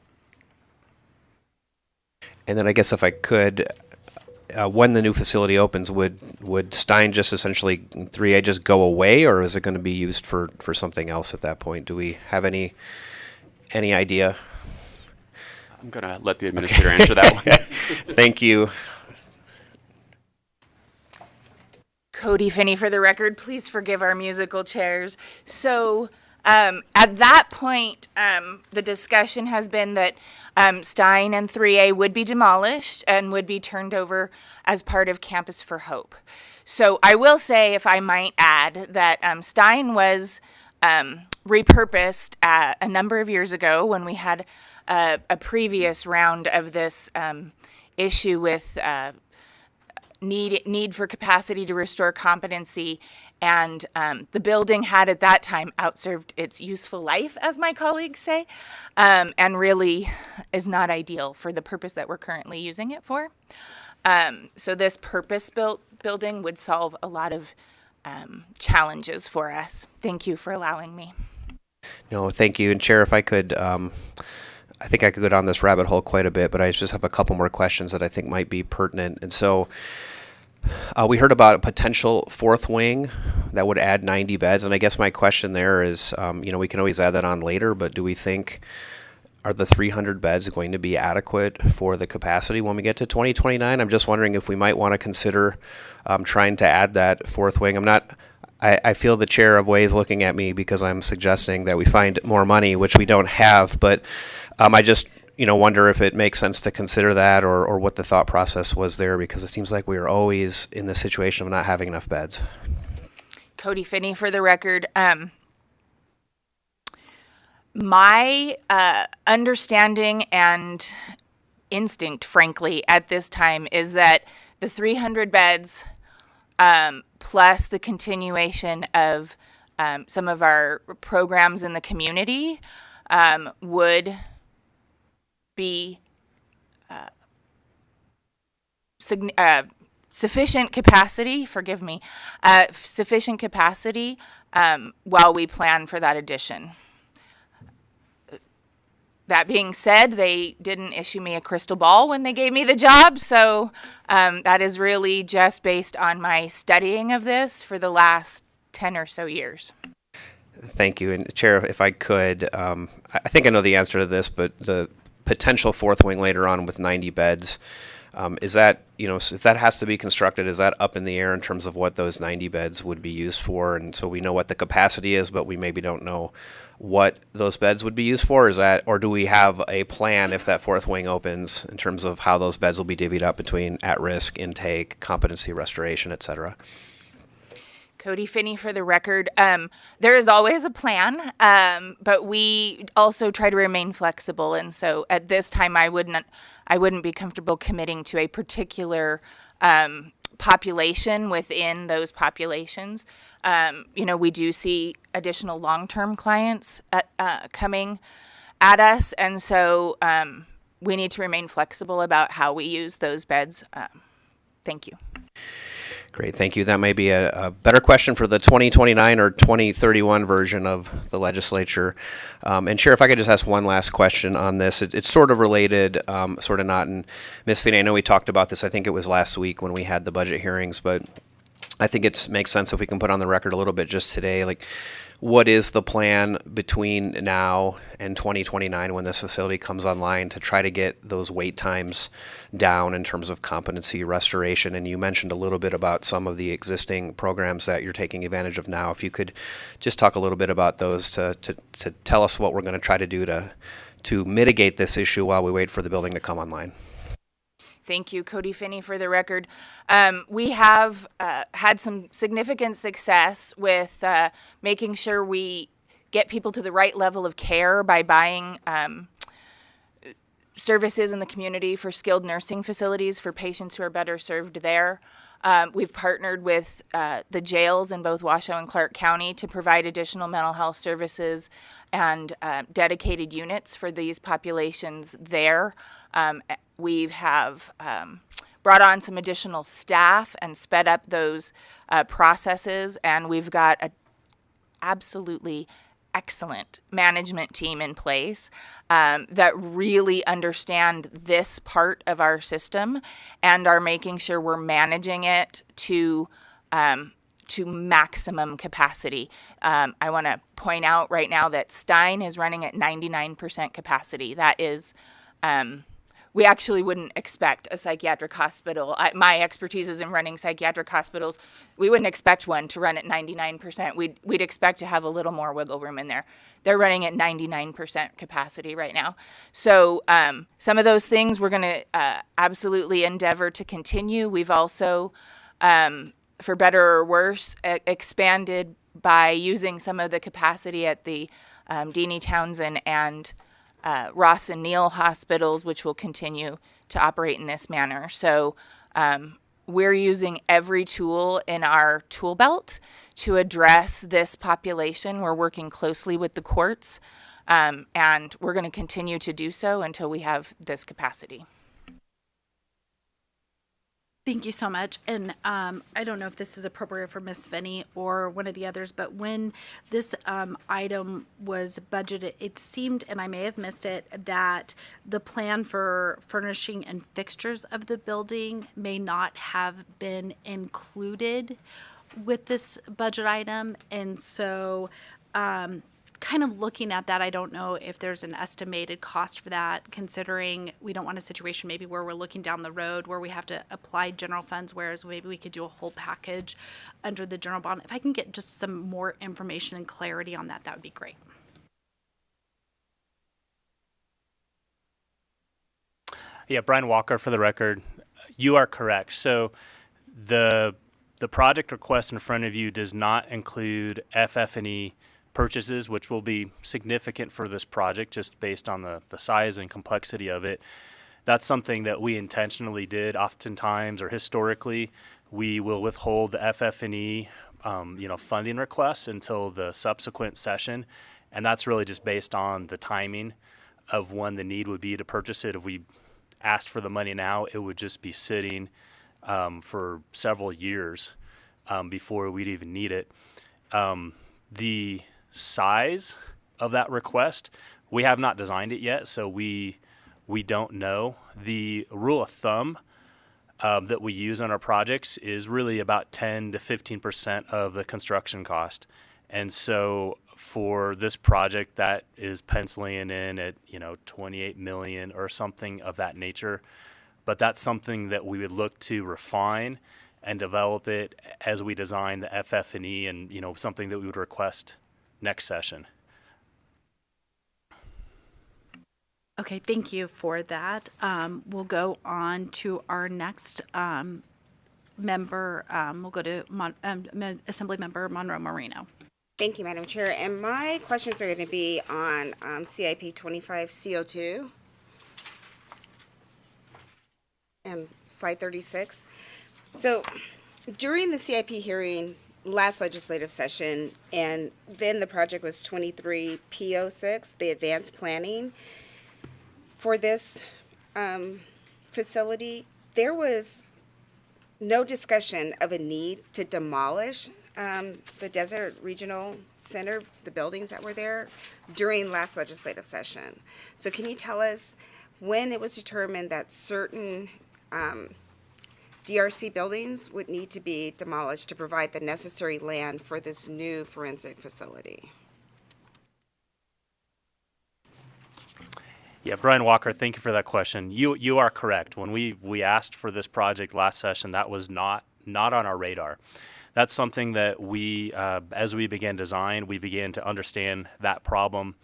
And then I guess if I could, when the new facility opens, would Stein just essentially 3A just go away, or is it going to be used for something else at that point? Do we have any idea? I'm going to let the administrator answer that one. Thank you. Cody Finney for the record. Please forgive our musical chairs. So at that point, the discussion has been that Stein and 3A would be demolished and would be turned over as part of Campus for Hope. So I will say, if I might add, that Stein was repurposed a number of years ago when we had a previous round of this issue with need for capacity to restore competency, and the building had at that time outserved its useful life, as my colleagues say, and really is not ideal for the purpose that we're currently using it for. So this purpose-built building would solve a lot of challenges for us. Thank you for allowing me. No, thank you. And Chair, if I could, I think I could go down this rabbit hole quite a bit, but I just have a couple more questions that I think might be pertinent. And so we heard about a potential fourth wing that would add 90 beds. And I guess my question there is, we can always add that on later, but do we think, are the 300 beds going to be adequate for the capacity when we get to 2029? I'm just wondering if we might want to consider trying to add that fourth wing. I feel the chair of ways looking at me because I'm suggesting that we find more money, which we don't have, but I just wonder if it makes sense to consider that or what the thought process was there, because it seems like we are always in the situation of not having enough beds. Cody Finney for the record. My understanding and instinct, frankly, at this time is that the 300 beds plus the continuation of some of our programs in the community would be sufficient capacity, sufficient capacity while we plan for that addition. That being said, they didn't issue me a crystal ball when they gave me the job, so that is really just based on my studying of this for the last 10 or so years. Thank you. And Chair, if I could, I think I know the answer to this, but the potential fourth wing later on with 90 beds, is that, if that has to be constructed, is that up in the air in terms of what those 90 beds would be used for? And so we know what the capacity is, but we maybe don't know what those beds would be used for. Or do we have a plan if that fourth wing opens in terms of how those beds will be divvied up between at-risk, intake, competency restoration, et cetera? Cody Finney for the record. There is always a plan, but we also try to remain flexible. And so at this time, I wouldn't be comfortable committing to a particular population within those populations. We do see additional long-term clients coming at us, and so we need to remain flexible about how we use those beds. Thank you. Great, thank you. That may be a better question for the 2029 or 2031 version of the legislature. And Chair, if I could just ask one last question on this. It's sort of related, sort of not. And Ms. Finney, I know we talked about this, I think it was last week when we had the budget hearings, but I think it makes sense if we can put on the record a little bit just today, like, what is the plan between now and 2029 when this facility comes online to try to get those wait times down in terms of competency restoration? And you mentioned a little bit about some of the existing programs that you're taking advantage of now. If you could just talk a little bit about those to tell us what we're going to try to do to mitigate this issue while we wait for the building to come online. Thank you, Cody Finney, for the record. We have had some significant success with making sure we get people to the right level of care by buying services in the community for skilled nursing facilities for patients who are better served there. We've partnered with the jails in both Washoe and Clark County to provide additional mental health services and dedicated units for these populations there. We have brought on some additional staff and sped up those processes, and we've got an absolutely excellent management team in place that really understand this part of our system and are making sure we're managing it to maximum capacity. I want to point out right now that Stein is running at 99% capacity. That is we actually wouldn't expect a psychiatric hospital. My expertise is in running psychiatric hospitals. We wouldn't expect one to run at 99%. We'd expect to have a little more wiggle room in there. They're running at 99% capacity right now. So some of those things we're going to absolutely endeavor to continue. We've also, for better or worse, expanded by using some of the capacity at the Deanie Townsend and Ross and Neal hospitals, which will continue to operate in this manner. So we're using every tool in our tool belt to address this population. We're working closely with the courts, and we're going to continue to do so until we have this capacity. Thank you so much. And I don't know if this is appropriate for Ms. Finney or one of the others, but when this item was budgeted, it seemed, and I may have missed it, that the plan for furnishing and fixtures of the building may not have been included with this budget item. And so kind of looking at that, I don't know if there's an estimated cost for that, considering we don't want a situation maybe where we're looking down the road where we have to apply general funds, whereas maybe we could do a whole package under the general bond. If I can get just some more information and clarity on that, that would be great. Yeah, Brian Walker for the record. You are correct. So the project request in front of you does not include FF&E purchases, which will be significant for this project just based on the size and complexity of it. That's something that we intentionally did. Oftentimes or historically, we will withhold the FF&E funding requests until the subsequent session. And that's really just based on the timing of when the need would be to purchase it. If we asked for the money now, it would just be sitting for several years before we'd even need it. The size of that request, we have not designed it yet, so we don't know. The rule of thumb that we use on our projects is really about 10 to 15% of the construction cost. And so for this project, that is penciling in at 28 million or something of that nature. But that's something that we would look to refine and develop it as we design the FF&E, and something that we would request next session. Okay, thank you for that. We'll go on to our next member. We'll go to Assembly Member Monroe Marino. Thank you, Madam Chair. And my questions are going to be on CIP 25 CO2 and slide 36. So during the CIP hearing last legislative session, and then the project was 23 P06, the advanced planning for this facility, there was no discussion of a need to demolish the Desert Regional Center, the buildings that were there, during last legislative session. So can you tell us when it was determined that certain DRC buildings would need to be demolished to provide the necessary land for this new forensic facility? Yeah, Brian Walker, thank you for that question. You are correct. When we asked for this project last session, that was not on our radar. That's something that we, as we began design, we began to understand that problem.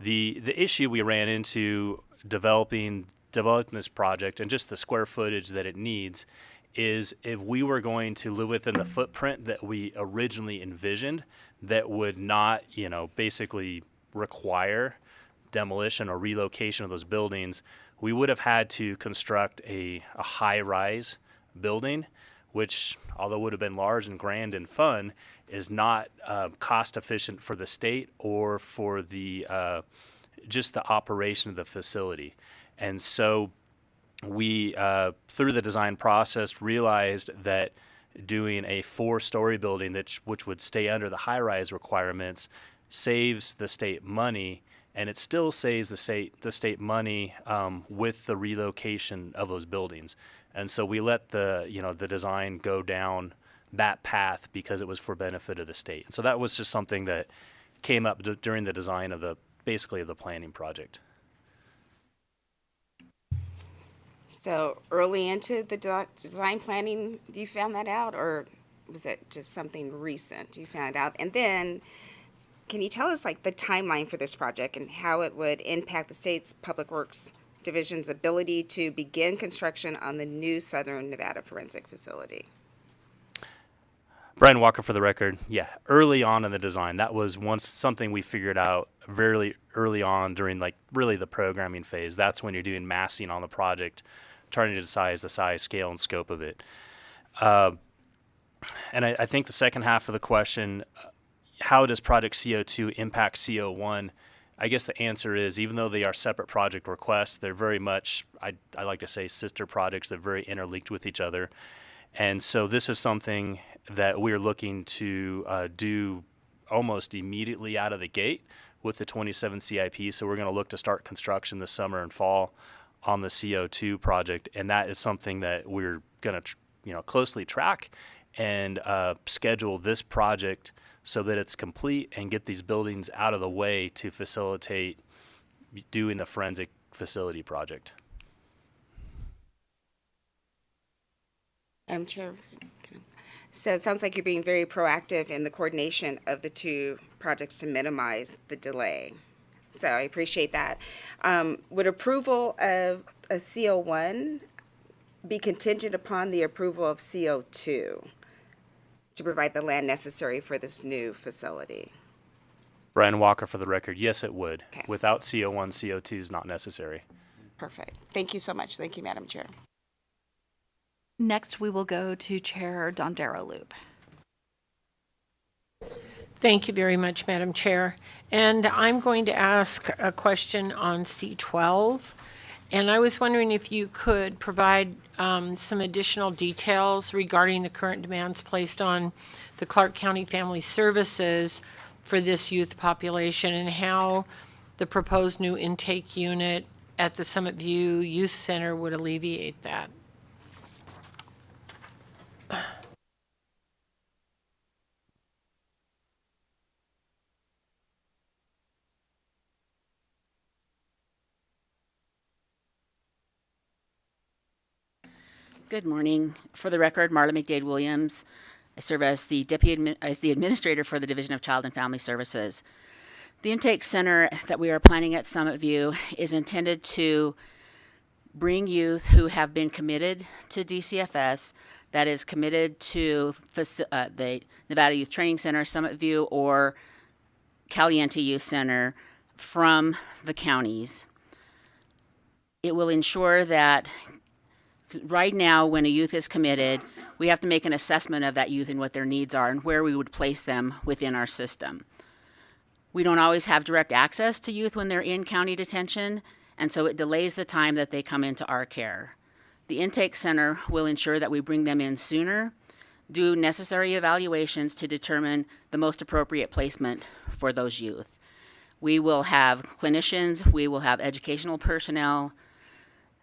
The issue we ran into developing this project and just the square footage that it needs is if we were going to live within the footprint that we originally envisioned, that would not, basically require demolition or relocation of those buildings, we would have had to construct a high-rise building, which, although would have been large and grand and fun, is not cost efficient for the state or for the just the operation of the facility. And so we, through the design process, realized that doing a 4-story building which would stay under the high-rise requirements saves the state money, and it still saves the state money with the relocation of those buildings. And so we let the design go down that path because it was for benefit of the state. And so that was just something that came up during the design of the planning project. So early into the design planning, you found that out, or was it just something recent you found out? And then, can you tell us the timeline for this project and how it would impact the state's Public Works Division's ability to begin construction on the new Southern Nevada forensic facility? Brian Walker for the record. Yeah, early on in the design, that was something we figured out very early on during really the programming phase. That's when you're doing massing on the project, trying to decide the size, scale, and scope of it. And I think the second half of the question, how does Project CO2 impact CO1? I guess the answer is, even though they are separate project requests, they're very much, I like to say, sister projects. They're very interlinked with each other. And so this is something that we're looking to do almost immediately out of the gate with the 27 CIP. So we're going to look to start construction this summer and fall on the CO2 project. And that is something that we're going to closely track and schedule this project so that it's complete and get these buildings out of the way to facilitate doing the forensic facility project. Madam Chair, so it sounds like you're being very proactive in the coordination of the two projects to minimize the delay. So I appreciate that. Would approval of a CO1 be contingent upon the approval of CO2 to provide the land necessary for this new facility? Brian Walker, for the record, yes, it would. Okay. Without CO1, CO2 is not necessary. Perfect. Thank you so much. Thank you, Madam Chair. Next, we will go to Chair Dondero Loop. Thank you very much, Madam Chair. And I'm going to ask a question on C12. And I was wondering if you could provide some additional details regarding the current demands placed on the Clark County Family Services for this youth population and how the proposed new intake unit at the Summit View Youth Center would alleviate that. Good morning. For the record, Marla McDade Williams. I serve as the administrator for the Division of Child and Family Services. The intake center that we are planning at Summit View is intended to bring youth who have been committed to DCFS, that is committed to the Nevada Youth Training Center, Summit View, or Caliente Youth Center from the counties. It will ensure that right now, when a youth is committed, we have to make an assessment of that youth and what their needs are and where we would place them within our system. We don't always have direct access to youth when they're in county detention, and so it delays the time that they come into our care. The intake center will ensure that we bring them in sooner, do necessary evaluations to determine the most appropriate placement for those youth. We will have clinicians, we will have educational personnel.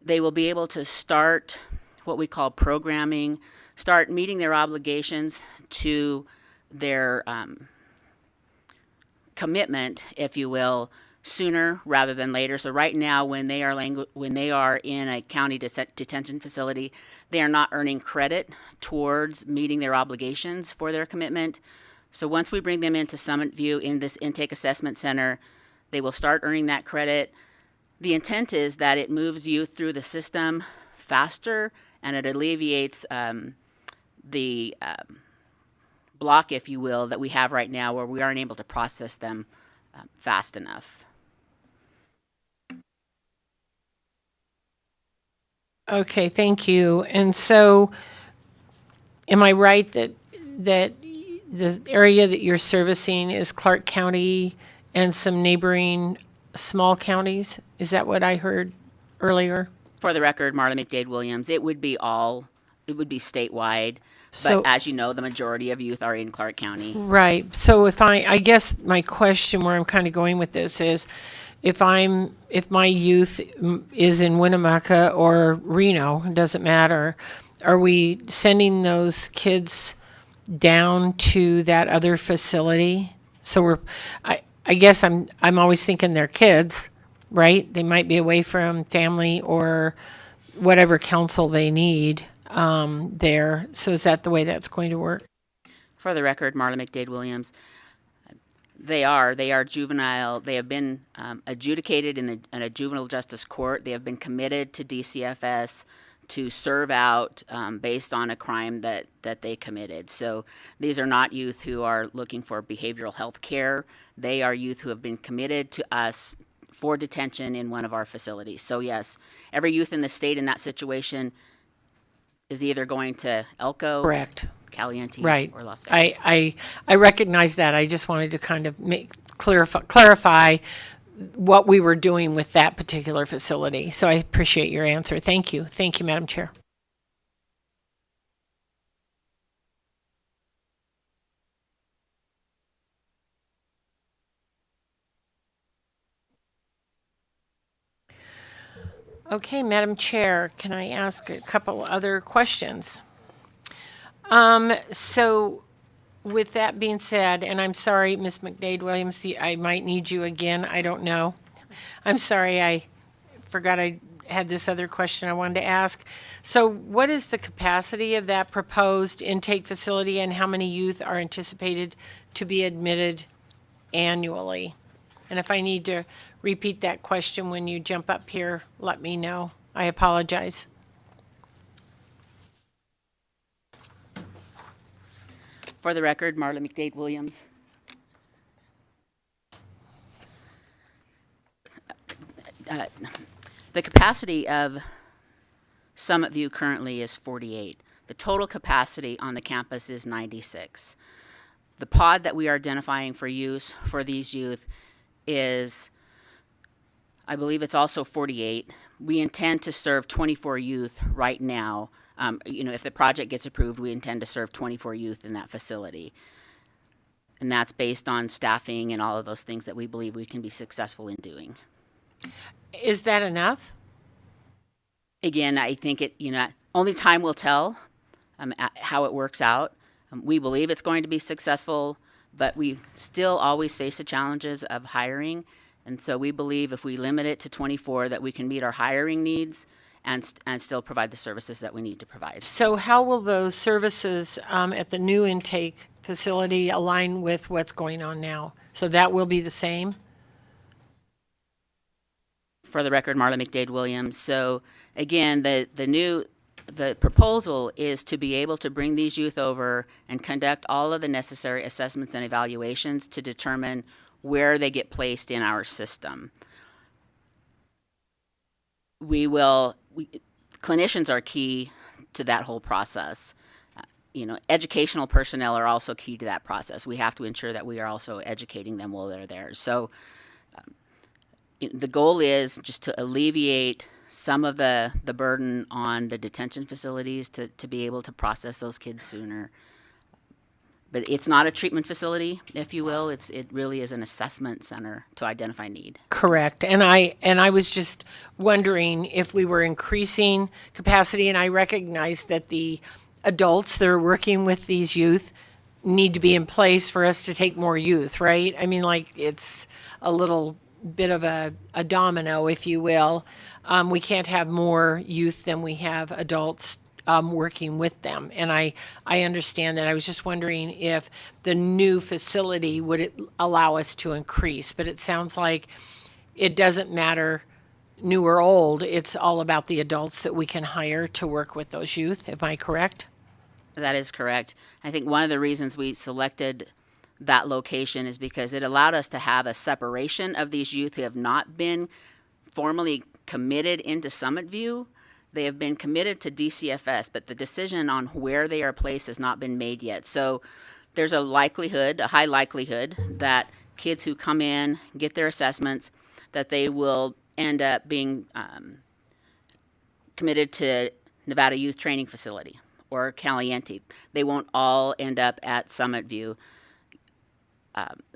They will be able to start what we call programming, start meeting their obligations to their commitment, if you will, sooner rather than later. So right now, when they are in a county detention facility, they are not earning credit towards meeting their obligations for their commitment. So once we bring them into Summit View in this intake assessment center, they will start earning that credit. The intent is that it moves youth through the system faster and it alleviates the block, if you will, that we have right now where we aren't able to process them fast enough. Okay, thank you. And so, am I right that the area that you're servicing is Clark County and some neighboring small counties? Is that what I heard earlier? For the record, Marla McDade Williams, it would be statewide. So- But as you know, the majority of youth are in Clark County. Right. So I guess my question where I'm kind of going with this is, if my youth is in Winnemucca or Reno, it doesn't matter, are we sending those kids down to that other facility? So I guess I'm always thinking they're kids, right? They might be away from family or whatever counsel they need there. So is that the way that's going to work? For the record, Marla McDade Williams, they are juvenile. They have been adjudicated in a juvenile justice court. They have been committed to DCFS to serve out based on a crime that they committed. So these are not youth who are looking for behavioral health care. They are youth who have been committed to us for detention in one of our facilities. So yes, every youth in the state in that situation is either going to Elko, Correct. Caliente, Right. or Las Vegas. I recognize that. I just wanted to kind of clarify what we were doing with that particular facility. So I appreciate your answer. Thank you. Thank you, Madam Chair. Okay, Madam Chair, can I ask a couple other questions? So with that being said, and I'm sorry, Ms. McDade Williams, I might need you again. I don't know. I'm sorry, I forgot I had this other question I wanted to ask. So what is the capacity of that proposed intake facility, and how many youth are anticipated to be admitted annually? And if I need to repeat that question when you jump up here, let me know. I apologize. For the record, Marla McDade Williams. The capacity of Summit View currently is 48. The total capacity on the campus is 96. The pod that we are identifying for use for these youth is, I believe it's also 48. We intend to serve 24 youth right now. If the project gets approved, we intend to serve 24 youth in that facility. And that's based on staffing and all of those things that we believe we can be successful in doing. Is that enough? Again, I think only time will tell how it works out. We believe it's going to be successful, but we still always face the challenges of hiring. And so we believe if we limit it to 24, that we can meet our hiring needs and still provide the services that we need to provide. So how will those services at the new intake facility align with what's going on now? So that will be the same? For the record, Marla McDade Williams. So again, the proposal is to be able to bring these youth over and conduct all of the necessary assessments and evaluations to determine where they get placed in our system. Clinicians are key to that whole process. Educational personnel are also key to that process. We have to ensure that we are also educating them while they're there. So the goal is just to alleviate some of the burden on the detention facilities to be able to process those kids sooner. But it's not a treatment facility, if you will. It really is an assessment center to identify need. Correct. And I was just wondering if we were increasing capacity, and I recognize that the adults that are working with these youth need to be in place for us to take more youth, right? I mean, like, it's a little bit of a domino, if you will. We can't have more youth than we have adults working with them. And I understand that. I was just wondering if the new facility would allow us to increase, but it sounds like it doesn't matter new or old. It's all about the adults that we can hire to work with those youth. Am I correct? That is correct. I think one of the reasons we selected that location is because it allowed us to have a separation of these youth who have not been formally committed into Summit View. They have been committed to DCFS, but the decision on where they are placed has not been made yet. So there's a high likelihood that kids who come in, get their assessments, that they will end up being committed to Nevada Youth Training Facility or Caliente. They won't all end up at Summit View.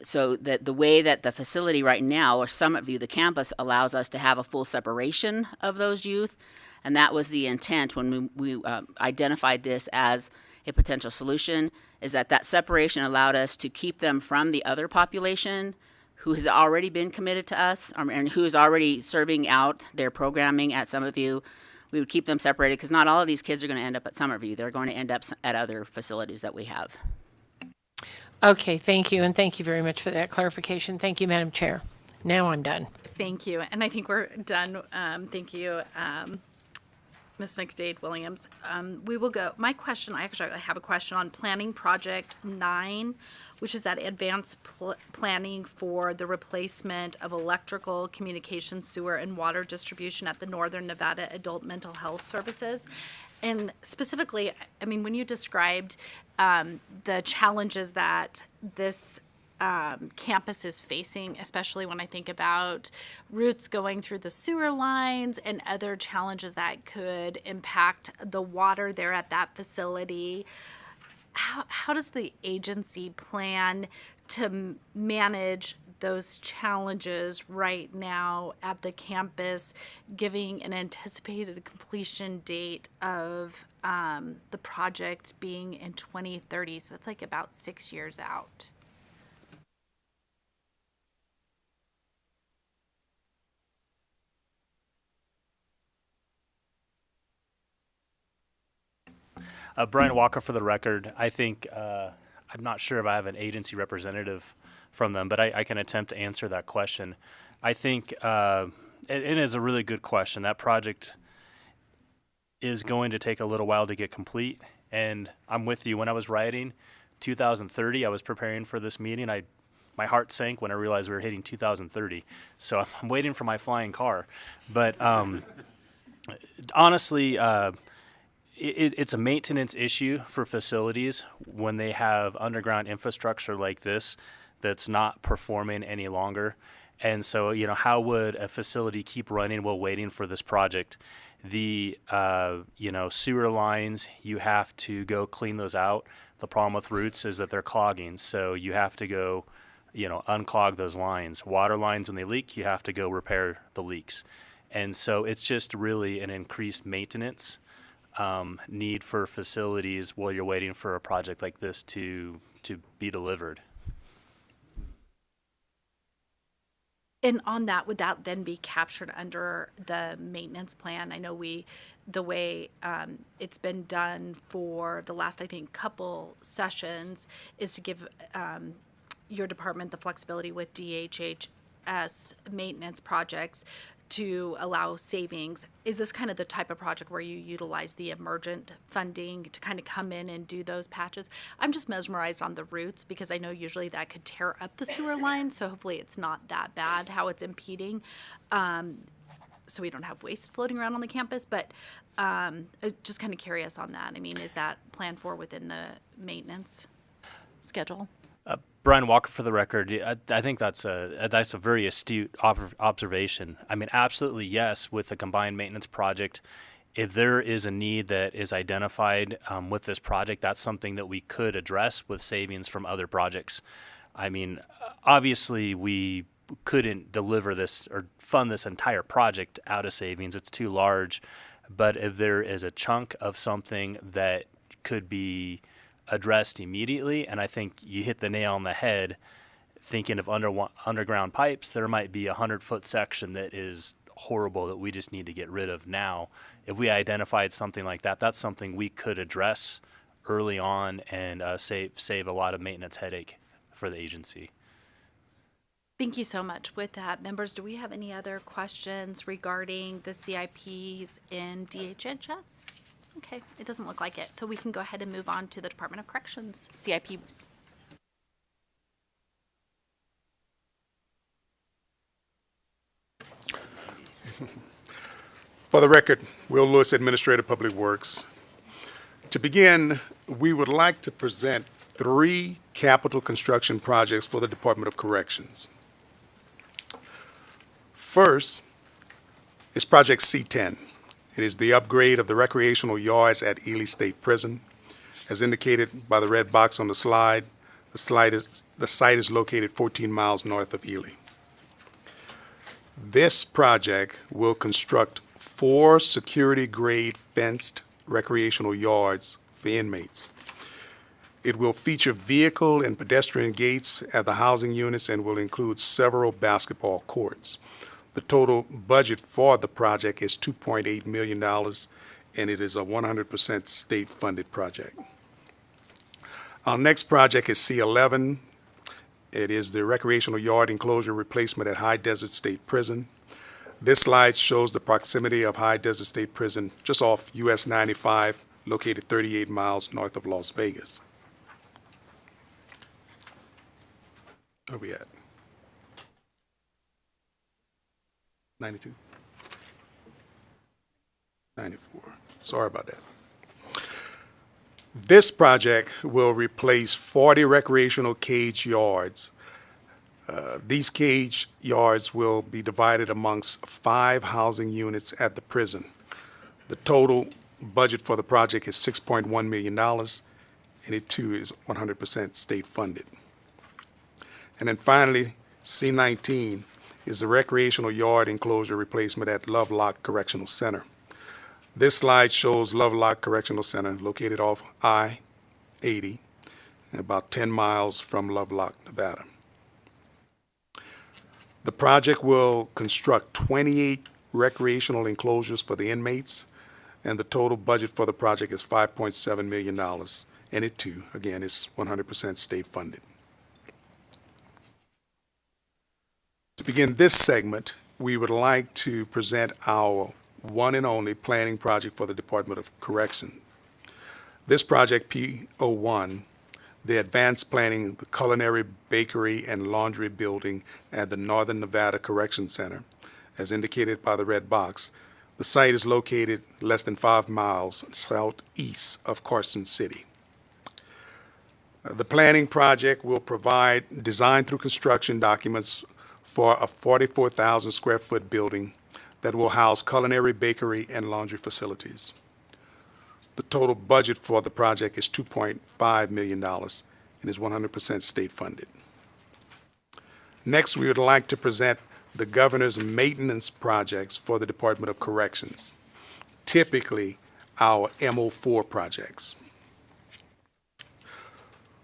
So that the way that the facility right now, or Summit View, the campus, allows us to have a full separation of those youth. And that was the intent when we identified this as a potential solution, is that separation allowed us to keep them from the other population who has already been committed to us and who is already serving out their programming at Summit View. We would keep them separated because not all of these kids are going to end up at Summit View. They're going to end up at other facilities that we have. Okay, thank you, and thank you very much for that clarification. Thank you, Madam Chair. Now I'm done. Thank you. And I think we're done. Thank you, Ms. McDade Williams. We will go. I have a question on Planning Project 9, which is that advanced planning for the replacement of electrical, communication, sewer, and water distribution at the Northern Nevada Adult Mental Health Services. And specifically, I mean, when you described the challenges that this campus is facing, especially when I think about roots going through the sewer lines and other challenges that could impact the water there at that facility, how does the agency plan to manage those challenges right now at the campus, giving an anticipated completion date of the project being in 2030? So it's like about 6 years out. Brian Walker for the record. I think, I'm not sure if I have an agency representative from them, but I can attempt to answer that question. I think it is a really good question. That project is going to take a little while to get complete, and I'm with you. When I was writing 2030, I was preparing for this meeting. My heart sank when I realized we were hitting 2030. So I'm waiting for my flying car. But honestly, it's a maintenance issue for facilities when they have underground infrastructure like this that's not performing any longer. And so, how would a facility keep running while waiting for this project? The, sewer lines, you have to go clean those out. The problem with roots is that they're clogging. So you have to go, unclog those lines. Water lines, when they leak, you have to go repair the leaks. And so it's just really an increased maintenance need for facilities while you're waiting for a project like this to be delivered. And on that, would that then be captured under the maintenance plan? I know the way it's been done for the last, I think, couple sessions is to give your department the flexibility with DHHS maintenance projects to allow savings. Is this kind of the type of project where you utilize the emergent funding to kind of come in and do those patches? I'm just mesmerized on the roots because I know usually that could tear up the sewer line, so hopefully it's not that bad how it's impeding. So we don't have waste floating around on the campus, but just kind of curious on that. I mean, is that planned for within the maintenance schedule? Brian Walker for the record. I think that's a very astute observation. I mean, absolutely yes, with the combined maintenance project, if there is a need that is identified with this project, that's something that we could address with savings from other projects. I mean, obviously we couldn't deliver this or fund this entire project out of savings. It's too large. But if there is a chunk of something that could be addressed immediately, and I think you hit the nail on the head, thinking of underground pipes, there might be a 100-foot section that is horrible that we just need to get rid of now. If we identified something like that, that's something we could address early on and save a lot of maintenance headache for the agency. Thank you so much. With that, members, do we have any other questions regarding the CIPs in DHHS? Okay, it doesn't look like it. So we can go ahead and move on to the Department of Corrections CIPs. For the record, Will Lewis, Administrator, Public Works. To begin, we would like to present 3 capital construction projects for the Department of Corrections. First is Project C10. It is the upgrade of the recreational yards at Ely State Prison. As indicated by the red box on the slide, the site is located 14 miles north of Ely. This project will construct 4 security-grade fenced recreational yards for inmates. It will feature vehicle and pedestrian gates at the housing units and will include several basketball courts. The total budget for the project is $2.8 million, and it is a 100% state-funded project. Our next project is C11. It is the recreational yard enclosure replacement at High Desert State Prison. This slide shows the proximity of High Desert State Prison just off US 95, located 38 miles north of Las Vegas. Where are we at? 92? 94. Sorry about that. This project will replace 40 recreational cage yards. These cage yards will be divided amongst 5 housing units at the prison. The total budget for the project is $6.1 million, and it too is 100% state funded. And then finally, C19 is the recreational yard enclosure replacement at Lovelock Correctional Center. This slide shows Lovelock Correctional Center located off I-80, about 10 miles from Lovelock, Nevada. The project will construct 28 recreational enclosures for the inmates, and the total budget for the project is $5.7 million, and it too, again, is 100% state funded. To begin this segment, we would like to present our one and only planning project for the Department of Correction. This project, P01, the advanced planning, the culinary, bakery, and laundry building at the Northern Nevada Correction Center, as indicated by the red box. The site is located less than 5 miles southeast of Carson City. The planning project will provide design through construction documents for a 44,000 square foot building that will house culinary, bakery, and laundry facilities. The total budget for the project is $2.5 million and is 100% state funded. Next, we would like to present the governor's maintenance projects for the Department of Corrections, typically our MO4 projects.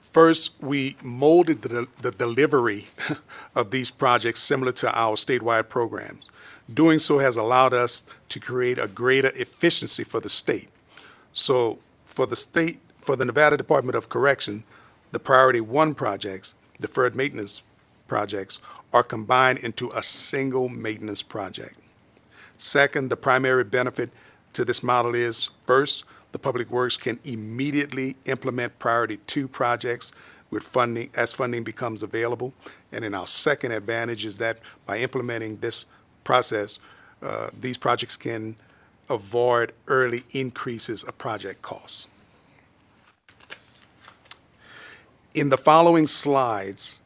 First, we molded the delivery of these projects similar to our statewide programs. Doing so has allowed us to create a greater efficiency for the state. So for the Nevada Department of Correction, the Priority 1 projects, deferred maintenance projects, are combined into a single maintenance project. Second, the primary benefit to this model is, first, the Public Works can immediately implement Priority 2 projects with funding as funding becomes available. And then our second advantage is that by implementing this process, these projects can avoid early increases of project costs. In the following slides,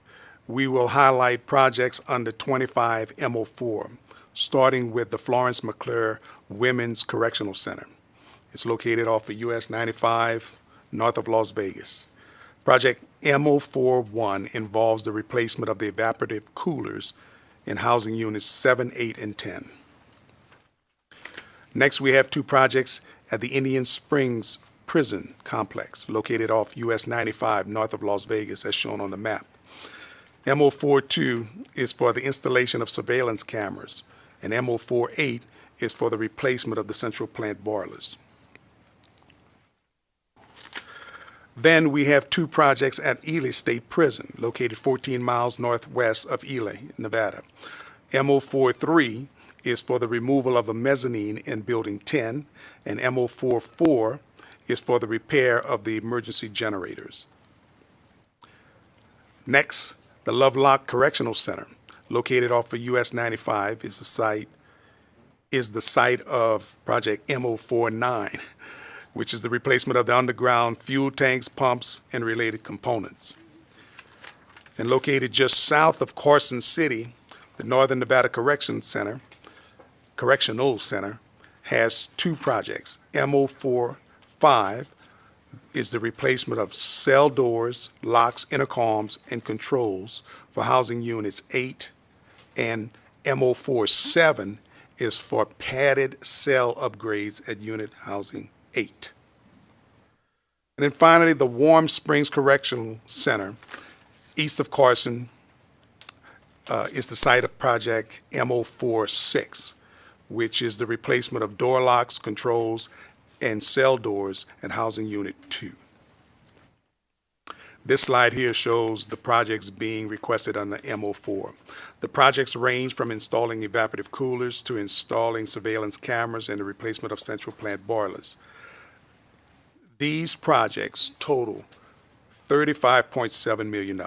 we will highlight projects under 25 MO4, starting with the Florence McClure Women's Correctional Center. It's located off of US 95, north of Las Vegas. Project MO41 involves the replacement of the evaporative coolers in housing units 7, 8, and 10. Next, we have 2 projects at the Indian Springs Prison Complex, located off US 95, north of Las Vegas, as shown on the map. MO42 is for the installation of surveillance cameras, and MO48 is for the replacement of the central plant boilers. Then we have 2 projects at Ely State Prison, located 14 miles northwest of Ely, Nevada. MO43 is for the removal of a mezzanine in Building 10, and MO44 is for the repair of the emergency generators. Next, the Lovelock Correctional Center, located off of US 95, is the site of Project MO49, which is the replacement of the underground fuel tanks, pumps, and related components. And located just south of Carson City, the Northern Nevada Correctional Center has 2 projects. MO45 is the replacement of cell doors, locks, intercoms, and controls for housing units 8, and MO47 is for padded cell upgrades at unit housing 8. And then finally, the Warm Springs Correctional Center, east of Carson, is the site of Project MO46, which is the replacement of door locks, controls, and cell doors at Housing Unit 2. This slide here shows the projects being requested under MO4. The projects range from installing evaporative coolers to installing surveillance cameras and the replacement of central plant boilers. These projects total $35.7 million.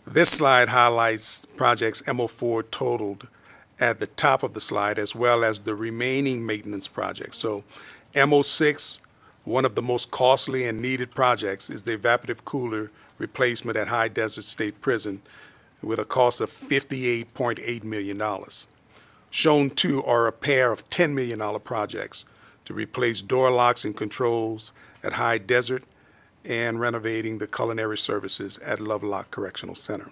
This slide highlights projects MO4 totaled at the top of the slide, as well as the remaining maintenance projects. So MO6 One of the most costly and needed projects is the evaporative cooler replacement at High Desert State Prison with a cost of $58.8 million. Shown too are a pair of $10 million projects to replace door locks and controls at High Desert and renovating the culinary services at Lovelock Correctional Center.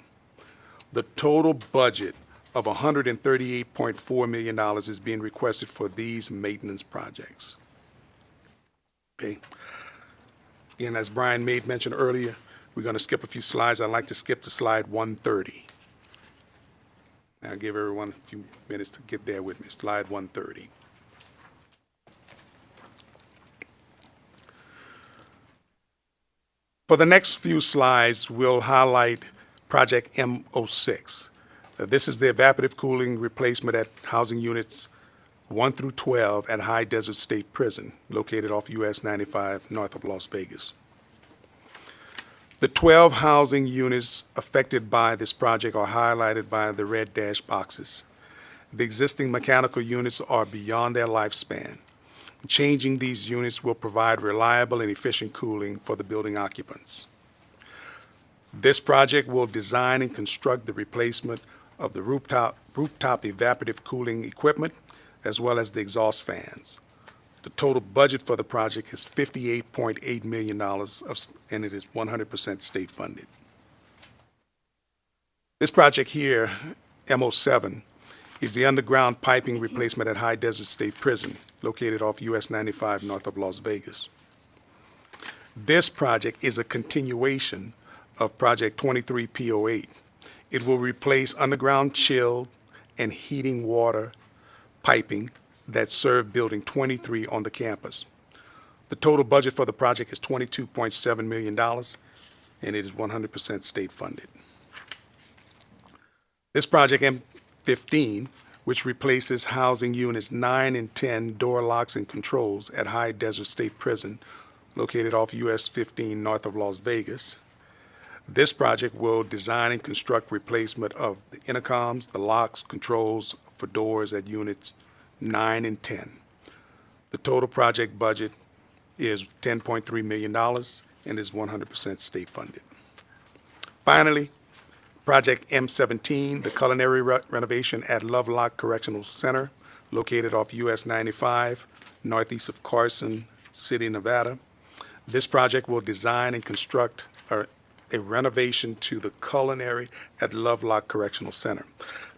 The total budget of $138.4 million is being requested for these maintenance projects. Okay. Again, as Brian mentioned earlier, we're going to skip a few slides. I'd like to skip to slide 130. I'll give everyone a few minutes to get there with me. Slide 130. For the next few slides, we'll highlight Project M06. This is the evaporative cooling replacement at housing units 1 through 12 at High Desert State Prison, located off US 95 north of Las Vegas. The 12 housing units affected by this project are highlighted by the red dash boxes. The existing mechanical units are beyond their lifespan. Changing these units will provide reliable and efficient cooling for the building occupants. This project will design and construct the replacement of the rooftop evaporative cooling equipment, as well as the exhaust fans. The total budget for the project is $58.8 million, and it is 100% state funded. This project here, M07, is the underground piping replacement at High Desert State Prison, located off US 95 north of Las Vegas. This project is a continuation of Project 23P08. It will replace underground chilled and heating water piping that serve Building 23 on the campus. The total budget for the project is $22.7 million, and it is 100% state funded. This project M15, which replaces housing units 9 and 10 door locks and controls at High Desert State Prison, located off US 15 north of Las Vegas. This project will design and construct replacement of the intercoms, the locks, controls for doors at units 9 and 10. The total project budget is $10.3 million and is 100% state funded. Finally, Project M17, the culinary renovation at Lovelock Correctional Center, located off US 95, northeast of Carson City, Nevada. This project will design and construct a renovation to the culinary at Lovelock Correctional Center.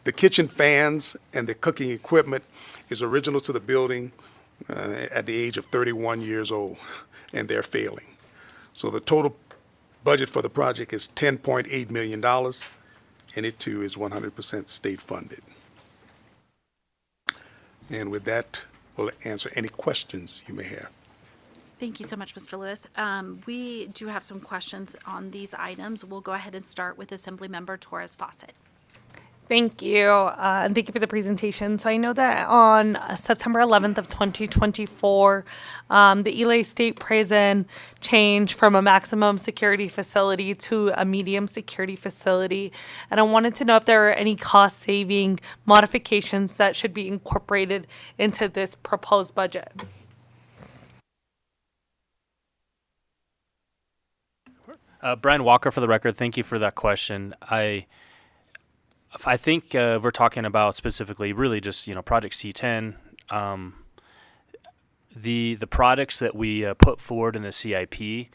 The kitchen fans and the cooking equipment is original to the building at the age of 31 years old, and they're failing. So the total budget for the project is $10.8 million, and it too is 100% state funded. And with that, we'll answer any questions you may have. Thank you so much, Mr. Lewis. We do have some questions on these items. We'll go ahead and start with Assemblymember Torres Fawcett. Thank you, and thank you for the presentation. So I know that on September 11th of 2024, the Ely State Prison changed from a maximum security facility to a medium security facility. And I wanted to know if there are any cost-saving modifications that should be incorporated into this proposed budget. Brian Walker, for the record, thank you for that question. I think we're talking about specifically really just, Project C10. The products that we put forward in the CIP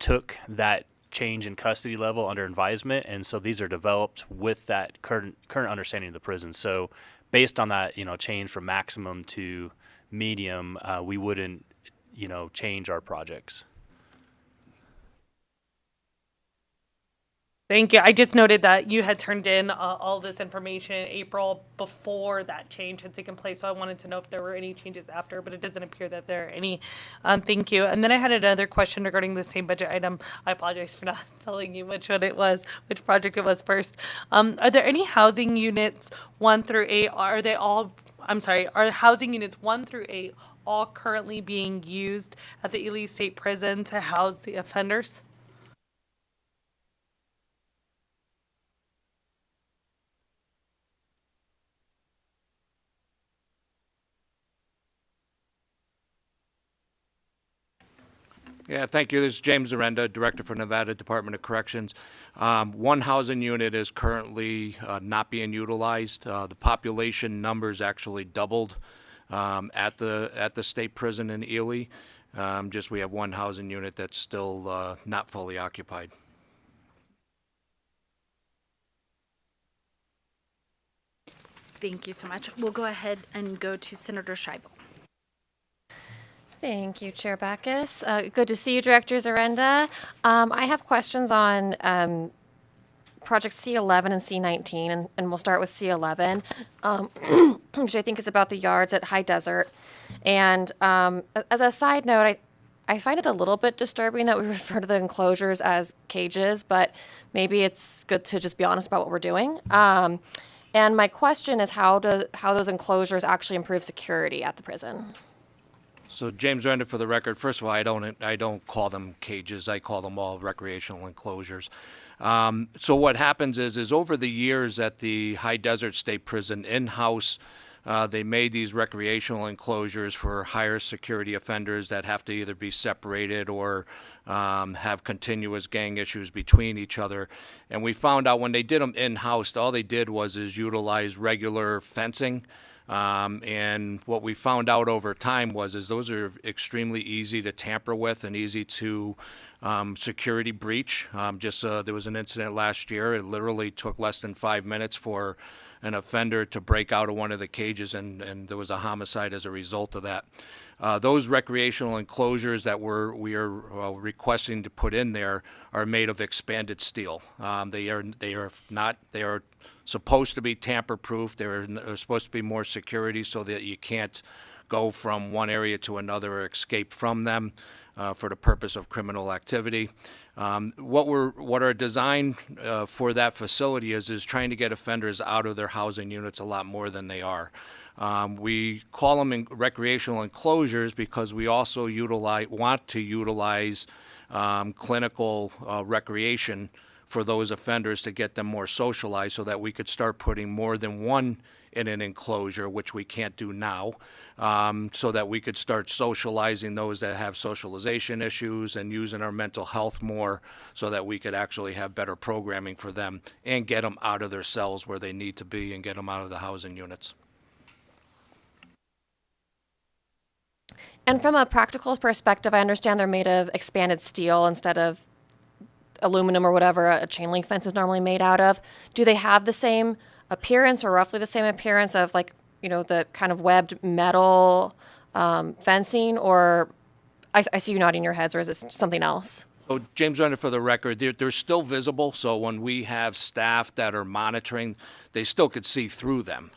took that change in custody level under advisement, and so these are developed with that current understanding of the prison. So based on that, change from maximum to medium, we wouldn't, change our projects. Thank you. I just noted that you had turned in all this information in April before that change had taken place. So I wanted to know if there were any changes after, but it doesn't appear that there are any. Thank you. And then I had another question regarding the same budget item. I apologize for not telling you which one it was, which project it was first. Are there any housing units 1 through 8? Are housing units 1 through 8 all currently being used at the Ely State Prison to house the offenders? Yeah, thank you. This is James Zarenda, Director for Nevada Department of Corrections. One housing unit is currently not being utilized. The population numbers actually doubled at the state prison in Ely. Just we have one housing unit that's still not fully occupied. Thank you so much. We'll go ahead and go to Senator Scheibel. Thank you, Chair Backus. Good to see you, Director Zarenda. I have questions on Project C11 and C19, and we'll start with C11, which I think is about the yards at High Desert. And as a side note, I find it a little bit disturbing that we refer to the enclosures as cages, but maybe it's good to just be honest about what we're doing. And my question is how those enclosures actually improve security at the prison? So James Render, for the record, first of all, I don't call them cages. I call them all recreational enclosures. So what happens is over the years at the High Desert State Prison in-house, they made these recreational enclosures for higher security offenders that have to either be separated or have continuous gang issues between each other. And we found out when they did them in-house, all they did was utilize regular fencing. And what we found out over time was those are extremely easy to tamper with and easy to security breach. There was an incident last year. It literally took less than 5 minutes for an offender to break out of one of the cages, and there was a homicide as a result of that. Those recreational enclosures that we are requesting to put in there are made of expanded steel. They are supposed to be tamper-proof. They're supposed to be more security so that you can't go from one area to another or escape from them for the purpose of criminal activity. What our design for that facility is trying to get offenders out of their housing units a lot more than they are. We call them recreational enclosures because we also want to utilize clinical recreation for those offenders to get them more socialized so that we could start putting more than one in an enclosure, which we can't do now, so that we could start socializing those that have socialization issues and using our mental health more so that we could actually have better programming for them and get them out of their cells where they need to be and get them out of the housing units. And from a practical perspective, I understand they're made of expanded steel instead of aluminum or whatever a chain link fence is normally made out of. Do they have the same appearance or roughly the same appearance of the kind of webbed metal fencing? Or I see you nodding your heads, or is it something else? So James Render, for the record, they're still visible. So when we have staff that are monitoring, they still could see through them.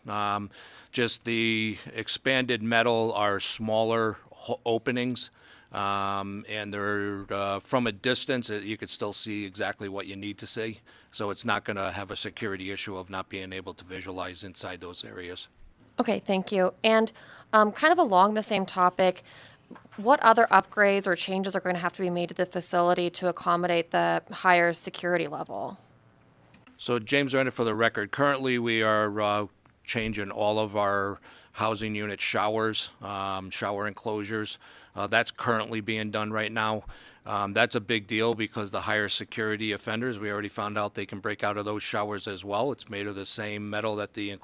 Just the expanded metal are smaller openings. And they're from a distance, you could still see exactly what you need to see. So it's not going to have a security issue of not being able to visualize inside those areas. Okay, thank you. And kind of along the same topic, what other upgrades or changes are going to have to be made to the facility to accommodate the higher security level? So James Render, for the record, currently we are changing all of our housing unit showers, shower enclosures. That's currently being done right now. That's a big deal because the higher security offenders, we already found out they can break out of those showers as well. It's made of the same metal that the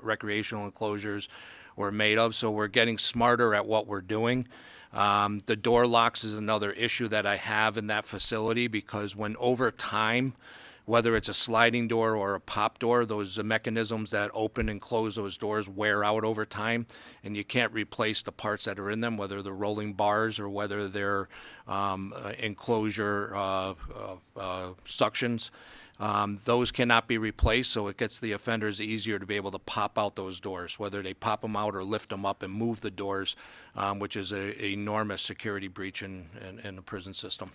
recreational enclosures were made of. So we're getting smarter at what we're doing. The door locks is another issue that I have in that facility because when over time, whether it's a sliding door or a pop door, those mechanisms that open and close those doors wear out over time, and you can't replace the parts that are in them, whether they're rolling bars or whether they're enclosure suctions. Those cannot be replaced, so it gets the offenders easier to be able to pop out those doors, whether they pop them out or lift them up and move the doors, which is an enormous security breach in the prison system.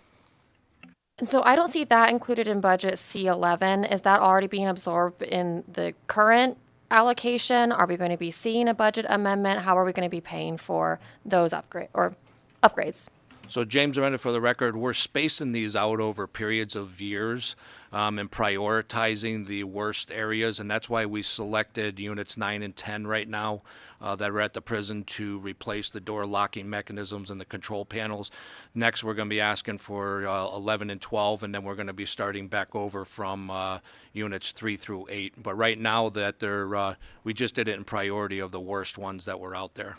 And so I don't see that included in budget C11. Is that already being absorbed in the current allocation? Are we going to be seeing a budget amendment? How are we going to be paying for those upgrades? So James Arenda, for the record, we're spacing these out over periods of years and prioritizing the worst areas, and that's why we selected units 9 and 10 right now that are at the prison to replace the door locking mechanisms and the control panels. Next, we're going to be asking for 11 and 12, and then we're going to be starting back over from units 3 through 8. But right now, that they're we just did it in priority of the worst ones that were out there.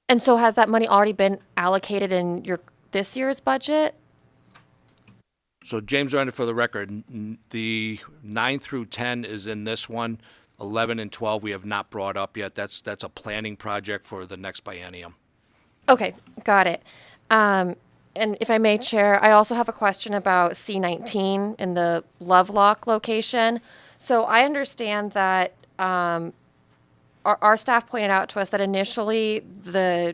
And so has that money already been allocated in this year's budget? So James Arenda, for the record, the 9 through 10 is in this one. 11 and 12 we have not brought up yet. That's a planning project for the next biennium. Okay, got it. And if I may, Chair, I also have a question about C19 in the Lovelock location. So I understand that our staff pointed out to us that initially the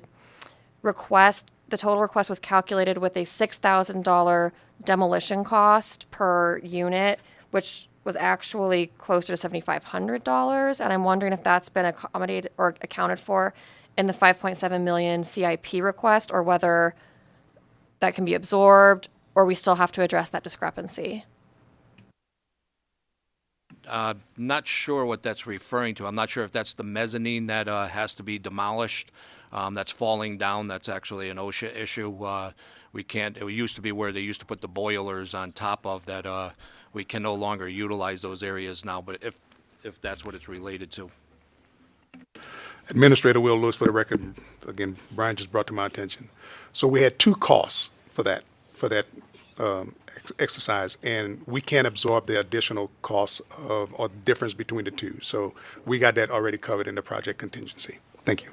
total request was calculated with a $6,000 demolition cost per unit, which was actually closer to $7,500. And I'm wondering if that's been accommodated or accounted for in the 5.7 million CIP request, or whether that can be absorbed, or we still have to address that discrepancy. Not sure what that's referring to. I'm not sure if that's the mezzanine that has to be demolished. That's falling down. That's actually an OSHA issue. We can't. It used to be where they used to put the boilers on top of that. We can no longer utilize those areas now. But if that's what it's related to. Administrator Will Lewis, for the record, again, Brian just brought to my attention. So we had two costs for that exercise, and we can't absorb the additional costs or the difference between the two. So we got that already covered in the project contingency. Thank you.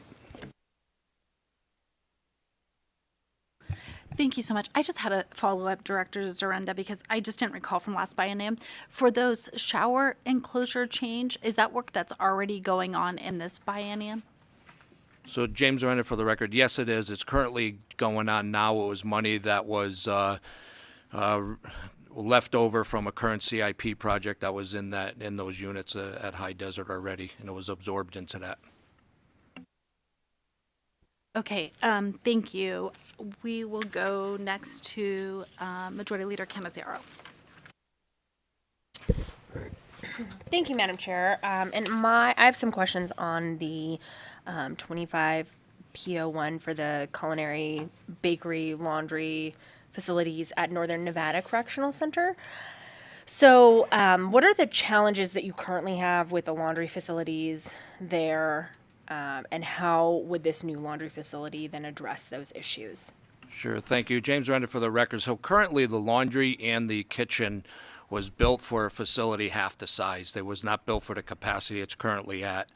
Thank you so much. I just had a follow-up, Director Zarenda, because I just didn't recall from last biennium. For those shower enclosure change, is that work that's already going on in this biennium? So James Arenda, for the record, yes, it is. It's currently going on now. It was money that was left over from a current CIP project that was in those units at High Desert already, and it was absorbed into that. Okay, thank you. We will go next to Majority Leader Canizero. Thank you, Madam Chair. I have some questions on the 25 PO1 for the culinary, bakery, laundry facilities at Northern Nevada Correctional Center. So, what are the challenges that you currently have with the laundry facilities there? And how would this new laundry facility then address those issues? Sure, thank you. James Arenda, for the record. So currently the laundry and the kitchen was built for a facility half the size. It was not built for the capacity it's currently at.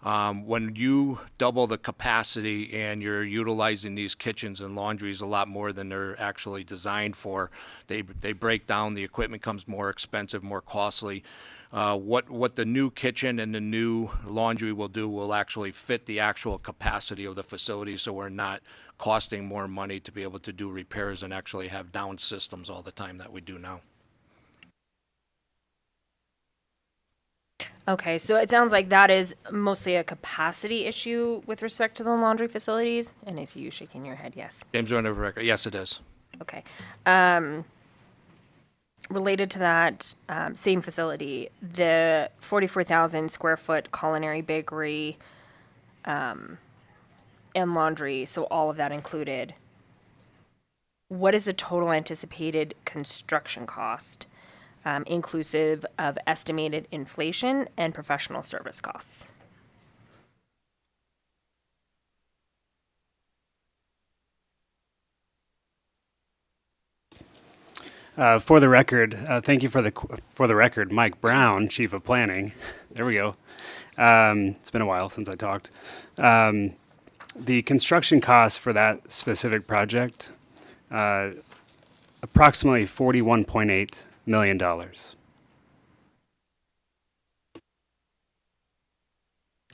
When you double the capacity and you're utilizing these kitchens and laundries a lot more than they're actually designed for, they break down, the equipment becomes more expensive, more costly. What the new kitchen and the new laundry will do will actually fit the actual capacity of the facility, so we're not costing more money to be able to do repairs and actually have down systems all the time that we do now. Okay, so it sounds like that is mostly a capacity issue with respect to the laundry facilities, and I see you shaking your head, yes. James Arenda, for the record. Yes, it is. Okay. Related to that same facility, the 44,000 square foot culinary bakery and laundry, so all of that included, what is the total anticipated construction cost, inclusive of estimated inflation and professional service costs? For the record, thank you for the record, Mike Brown, Chief of Planning. There we go. It's been a while since I talked. The construction costs for that specific project, approximately $41.8 million.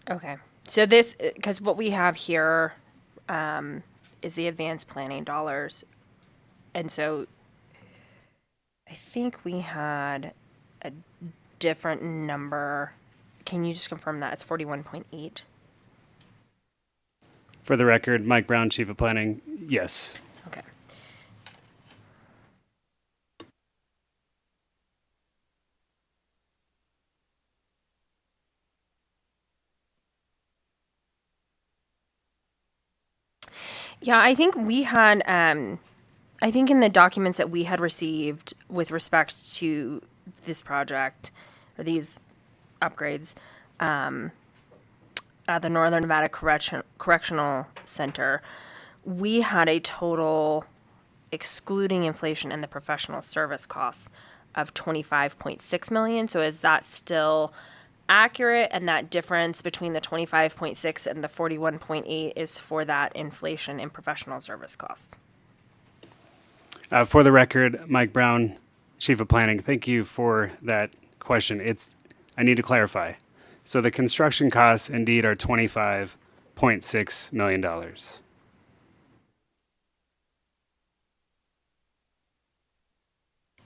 Okay, so this, because what we have here is the advanced planning dollars, and so I think we had a different number. Can you just confirm that? It's 41.8? For the record, Mike Brown, Chief of Planning, yes. Okay. Yeah, I think we had, I think in the documents that we had received with respect to this project, or these upgrades, at the Northern Nevada Correctional Center, we had a total, excluding inflation and the professional service costs, of 25.6 million. So is that still accurate? And that difference between the 25.6 and the 41.8 is for that inflation and professional service costs? For the record, Mike Brown, Chief of Planning, thank you for that question. I need to clarify. So the construction costs indeed are $25.6 million.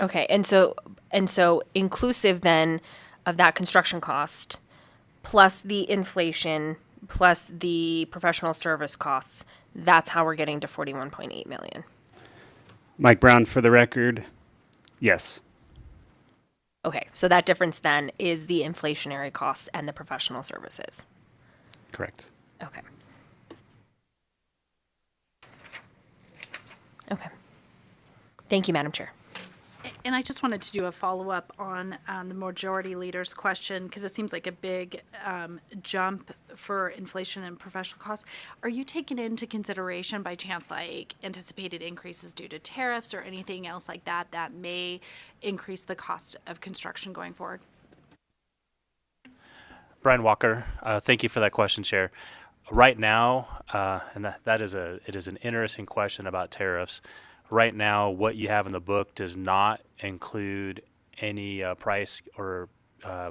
Okay, and so inclusive then of that construction cost, plus the inflation, plus the professional service costs, that's how we're getting to 41.8 million. Mike Brown, for the record, yes. Okay, so that difference then is the inflationary costs and the professional services. Correct. Okay. Okay. Thank you, Madam Chair. And I just wanted to do a follow-up on the majority leader's question, because it seems like a big jump for inflation and professional costs. Are you taking into consideration by chance like anticipated increases due to tariffs or anything else like that that may increase the cost of construction going forward? Brian Walker, thank you for that question, Chair. Right now, and it is an interesting question about tariffs. Right now, what you have in the book does not include any price or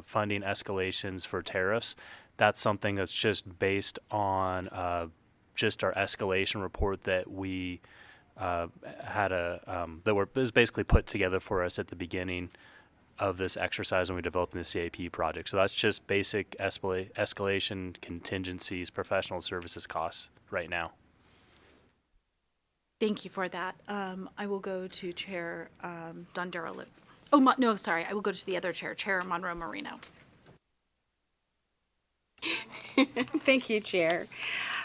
funding escalations for tariffs. That's something that's just based on just our escalation report that we had was basically put together for us at the beginning of this exercise when we developed the CIP project. So that's just basic escalation, contingencies, professional services costs right now. Thank you for that. I will go to Chair Dondero. No, sorry. I will go to the other chair, Chair Monroe Marino. Thank you, Chair.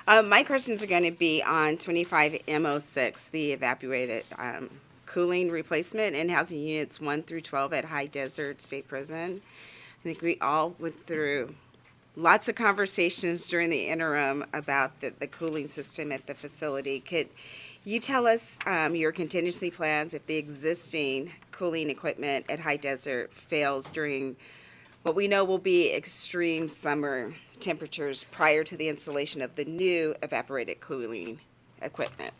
My questions are going to be on 25M06, the evaporated cooling replacement in housing units 1 through 12 at High Desert State Prison. I think we all went through lots of conversations during the interim about the cooling system at the facility. Could you tell us your contingency plans if the existing cooling equipment at High Desert fails during what we know will be extreme summer temperatures prior to the installation of the new evaporated cooling equipment?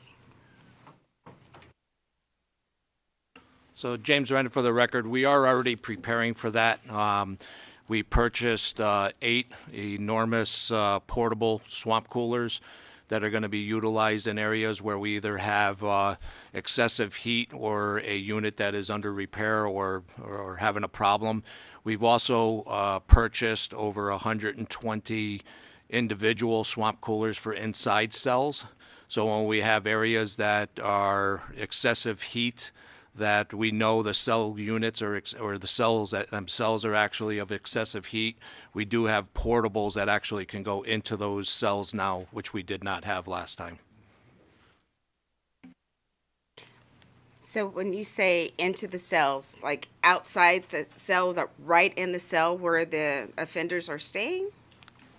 So James Renda, for the record, we are already preparing for that. We purchased 8 enormous portable swamp coolers that are going to be utilized in areas where we either have excessive heat or a unit that is under repair or having a problem. We've also purchased over 120 individual swamp coolers for inside cells. So when we have areas that are excessive heat, that we know the cell units or the cells that themselves are actually of excessive heat, we do have portables that actually can go into those cells now, which we did not have last time. So when you say into the cells, like outside the cell, right in the cell where the offenders are staying?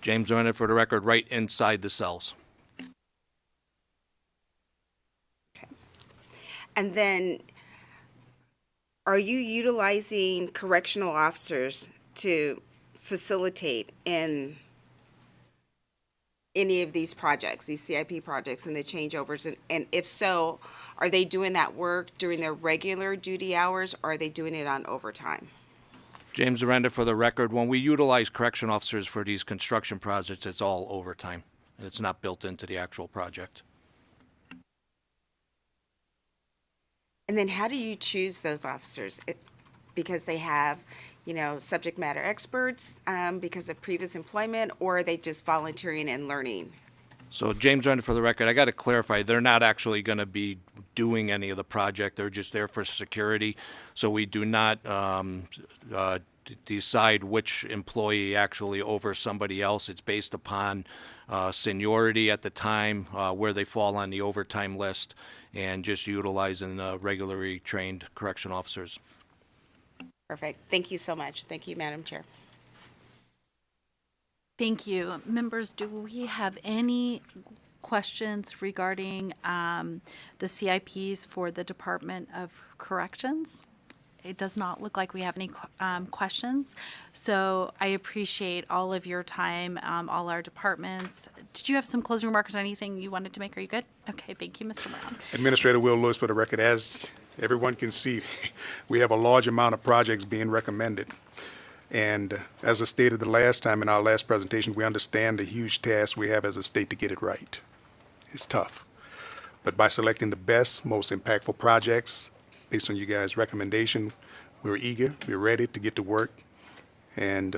James Renda, for the record, right inside the cells. Okay. And then, are you utilizing correctional officers to facilitate in any of these projects, these CIP projects and the changeovers? And if so, are they doing that work during their regular duty hours, or are they doing it on overtime? James Renda, for the record, when we utilize correction officers for these construction projects, it's all overtime. It's not built into the actual project. And then how do you choose those officers? Because they have, subject matter experts because of previous employment, or are they just volunteering and learning So James Render for the record, I got to clarify, they're not actually going to be doing any of the project. They're just there for security. So we do not decide which employee actually over somebody else. It's based upon seniority at the time, where they fall on the overtime list, and just utilizing regularly trained correction officers. Perfect. Thank you so much. Thank you, Madam Chair. Thank you. Members, do we have any questions regarding the CIPs for the Department of Corrections? It does not look like we have any questions. So I appreciate all of your time, all our departments. Did you have some closing remarks or anything you wanted to make? Are you good? Okay, thank you, Mr. Brown. Administrator Will Lewis for the record. As everyone can see, we have a large amount of projects being recommended. And as I stated the last time in our last presentation, we understand the huge task we have as a state to get it right. It's tough. But by selecting the best, most impactful projects, based on you guys' recommendation, we're eager, we're ready to get to work. And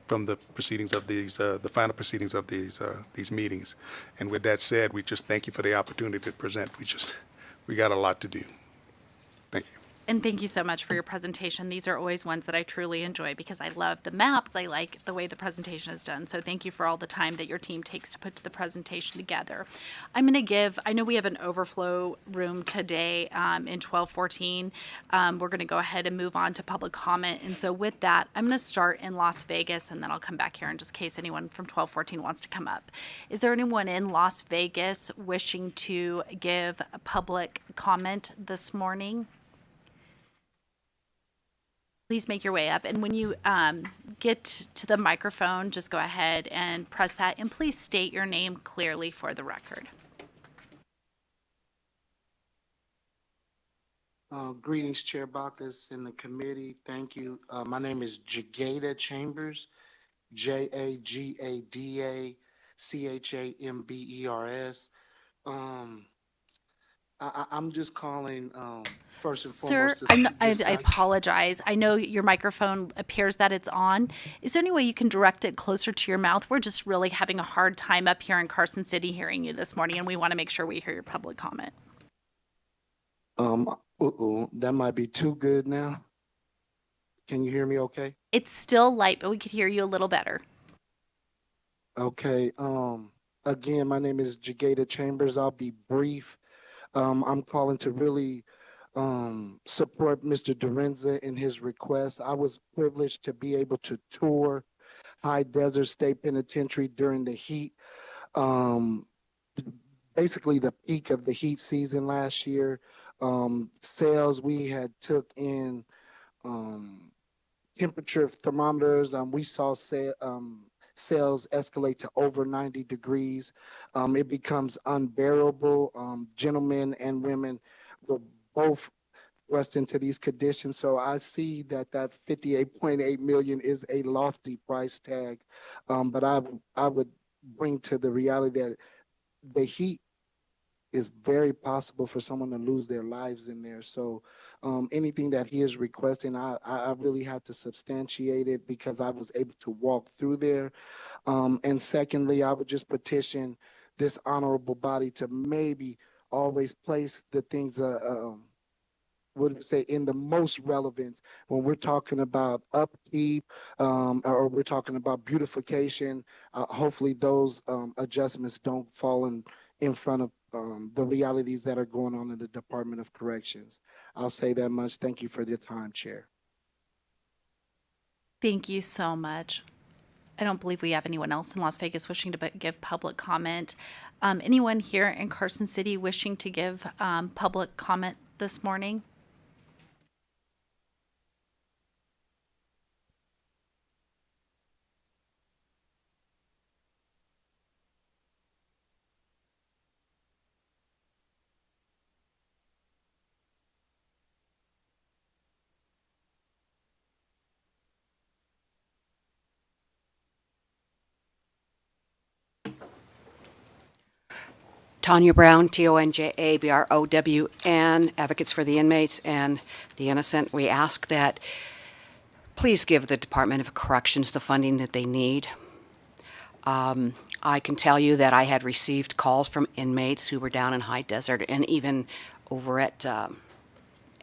from the proceedings of these, the final proceedings of these meetings. And with that said, we just thank you for the opportunity to present. We got a lot to do. Thank you. And thank you so much for your presentation. These are always ones that I truly enjoy because I love the maps. I like the way the presentation is done. So thank you for all the time that your team takes to put the presentation together. I'm going to give, I know we have an overflow room today in 1214. We're going to go ahead and move on to public comment. And so with that, I'm going to start in Las Vegas and then I'll come back here in just case anyone from 1214 wants to come up. Is there anyone in Las Vegas wishing to give a public comment this morning? Please make your way up. And when you get to the microphone, just go ahead and press that. And please state your name clearly for the record. Greetings, Chair Bacchus and the committee. Thank you. My name is Jagada Chambers, Jagada-Chambers. I'm just calling first and Sir, foremost. I apologize. I know your microphone appears that it's on. Is there any way you can direct it closer to your mouth? We're just really having a hard time up here in Carson City hearing you this morning, and we want to make sure we hear your public comment. That might be too good now. Can you hear me okay? It's still light, but we could hear you a little better. Okay. Again, my name is Jagada Chambers. I'll be brief. I'm calling to really support Mr. Dorenza in his request. I was privileged to be able to tour High Desert State Penitentiary during the heat, basically the peak of the heat season last year. Sales, we had took in temperature thermometers. We saw sales escalate to over 90 degrees. It becomes unbearable. Gentlemen and women were both thrust into these conditions. So I see that 58.8 million is a lofty price tag. But I would bring to the reality that the heat is very possible for someone to lose their lives in there. So anything that he is requesting, I really have to substantiate it because I was able to walk through there. And secondly, I would just petition this honorable body to maybe always place the things, in the most relevance when we're talking about upkeep or we're talking about beautification. Hopefully those adjustments don't fall in front of the realities that are going on in the Department of Corrections. I'll say that much. Thank you for your time, Chair. Thank you so much. I don't believe we have anyone else in Las Vegas wishing to give public comment. Anyone here in Carson City wishing to give public comment this morning? Tanya Brown, TONJABROWN, Advocates for the Inmates and the Innocent. We ask that please give the Department of Corrections the funding that they need. I can tell you that I had received calls from inmates who were down in High Desert and even over at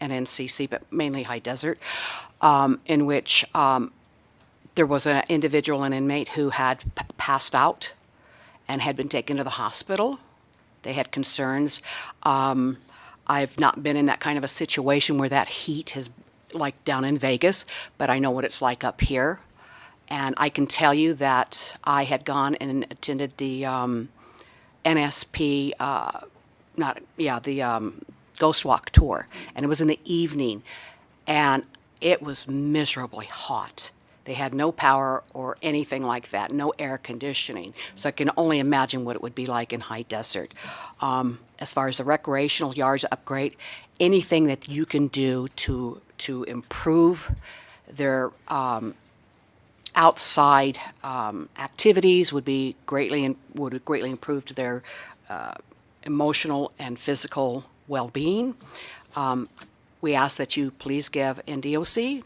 NNCC, but mainly High Desert, in which there was an individual, an inmate, who had passed out and had been taken to the hospital. They had concerns. I've not been in that kind of a situation where that heat is like down in Vegas, but I know what it's like up here. And I can tell you that I had gone and attended the NSP, the Ghost Walk tour, and it was in the evening, and it was miserably hot. They had no power or anything like that, no air conditioning. So I can only imagine what it would be like in High Desert. As far as the recreational yards upgrade, anything that you can do to improve their outside activities would greatly improve their emotional and physical well-being. We ask that you please give NDOC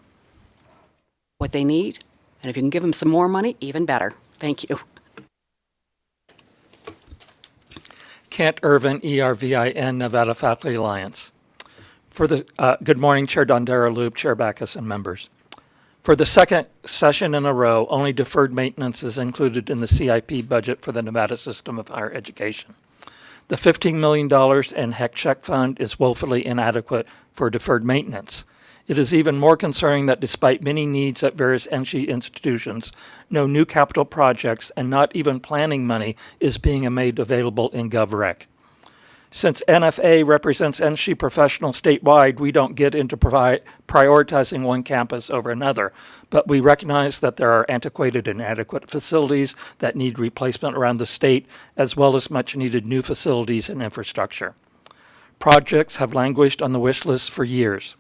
what they need, and if you can give them some more money, even better. Thank you. Kent Irvin, ERVIN, Nevada Faculty Alliance. Good morning, Chair Dondera Loop, Chair Backus, and members. For the second session in a row, only deferred maintenance is included in the CIP budget for the Nevada System of Higher Education. The $15 million in HEC check fund is woefully inadequate for deferred maintenance. It is even more concerning that despite many needs at various NSHE institutions, no new capital projects and not even planning money is being made available in GovRec. Since NFA represents NSHE professionals statewide, we don't get into prioritizing one campus over another, but we recognize that there are antiquated and inadequate facilities that need replacement around the state, as well as much needed new facilities and infrastructure. Projects have languished on the wish list for years.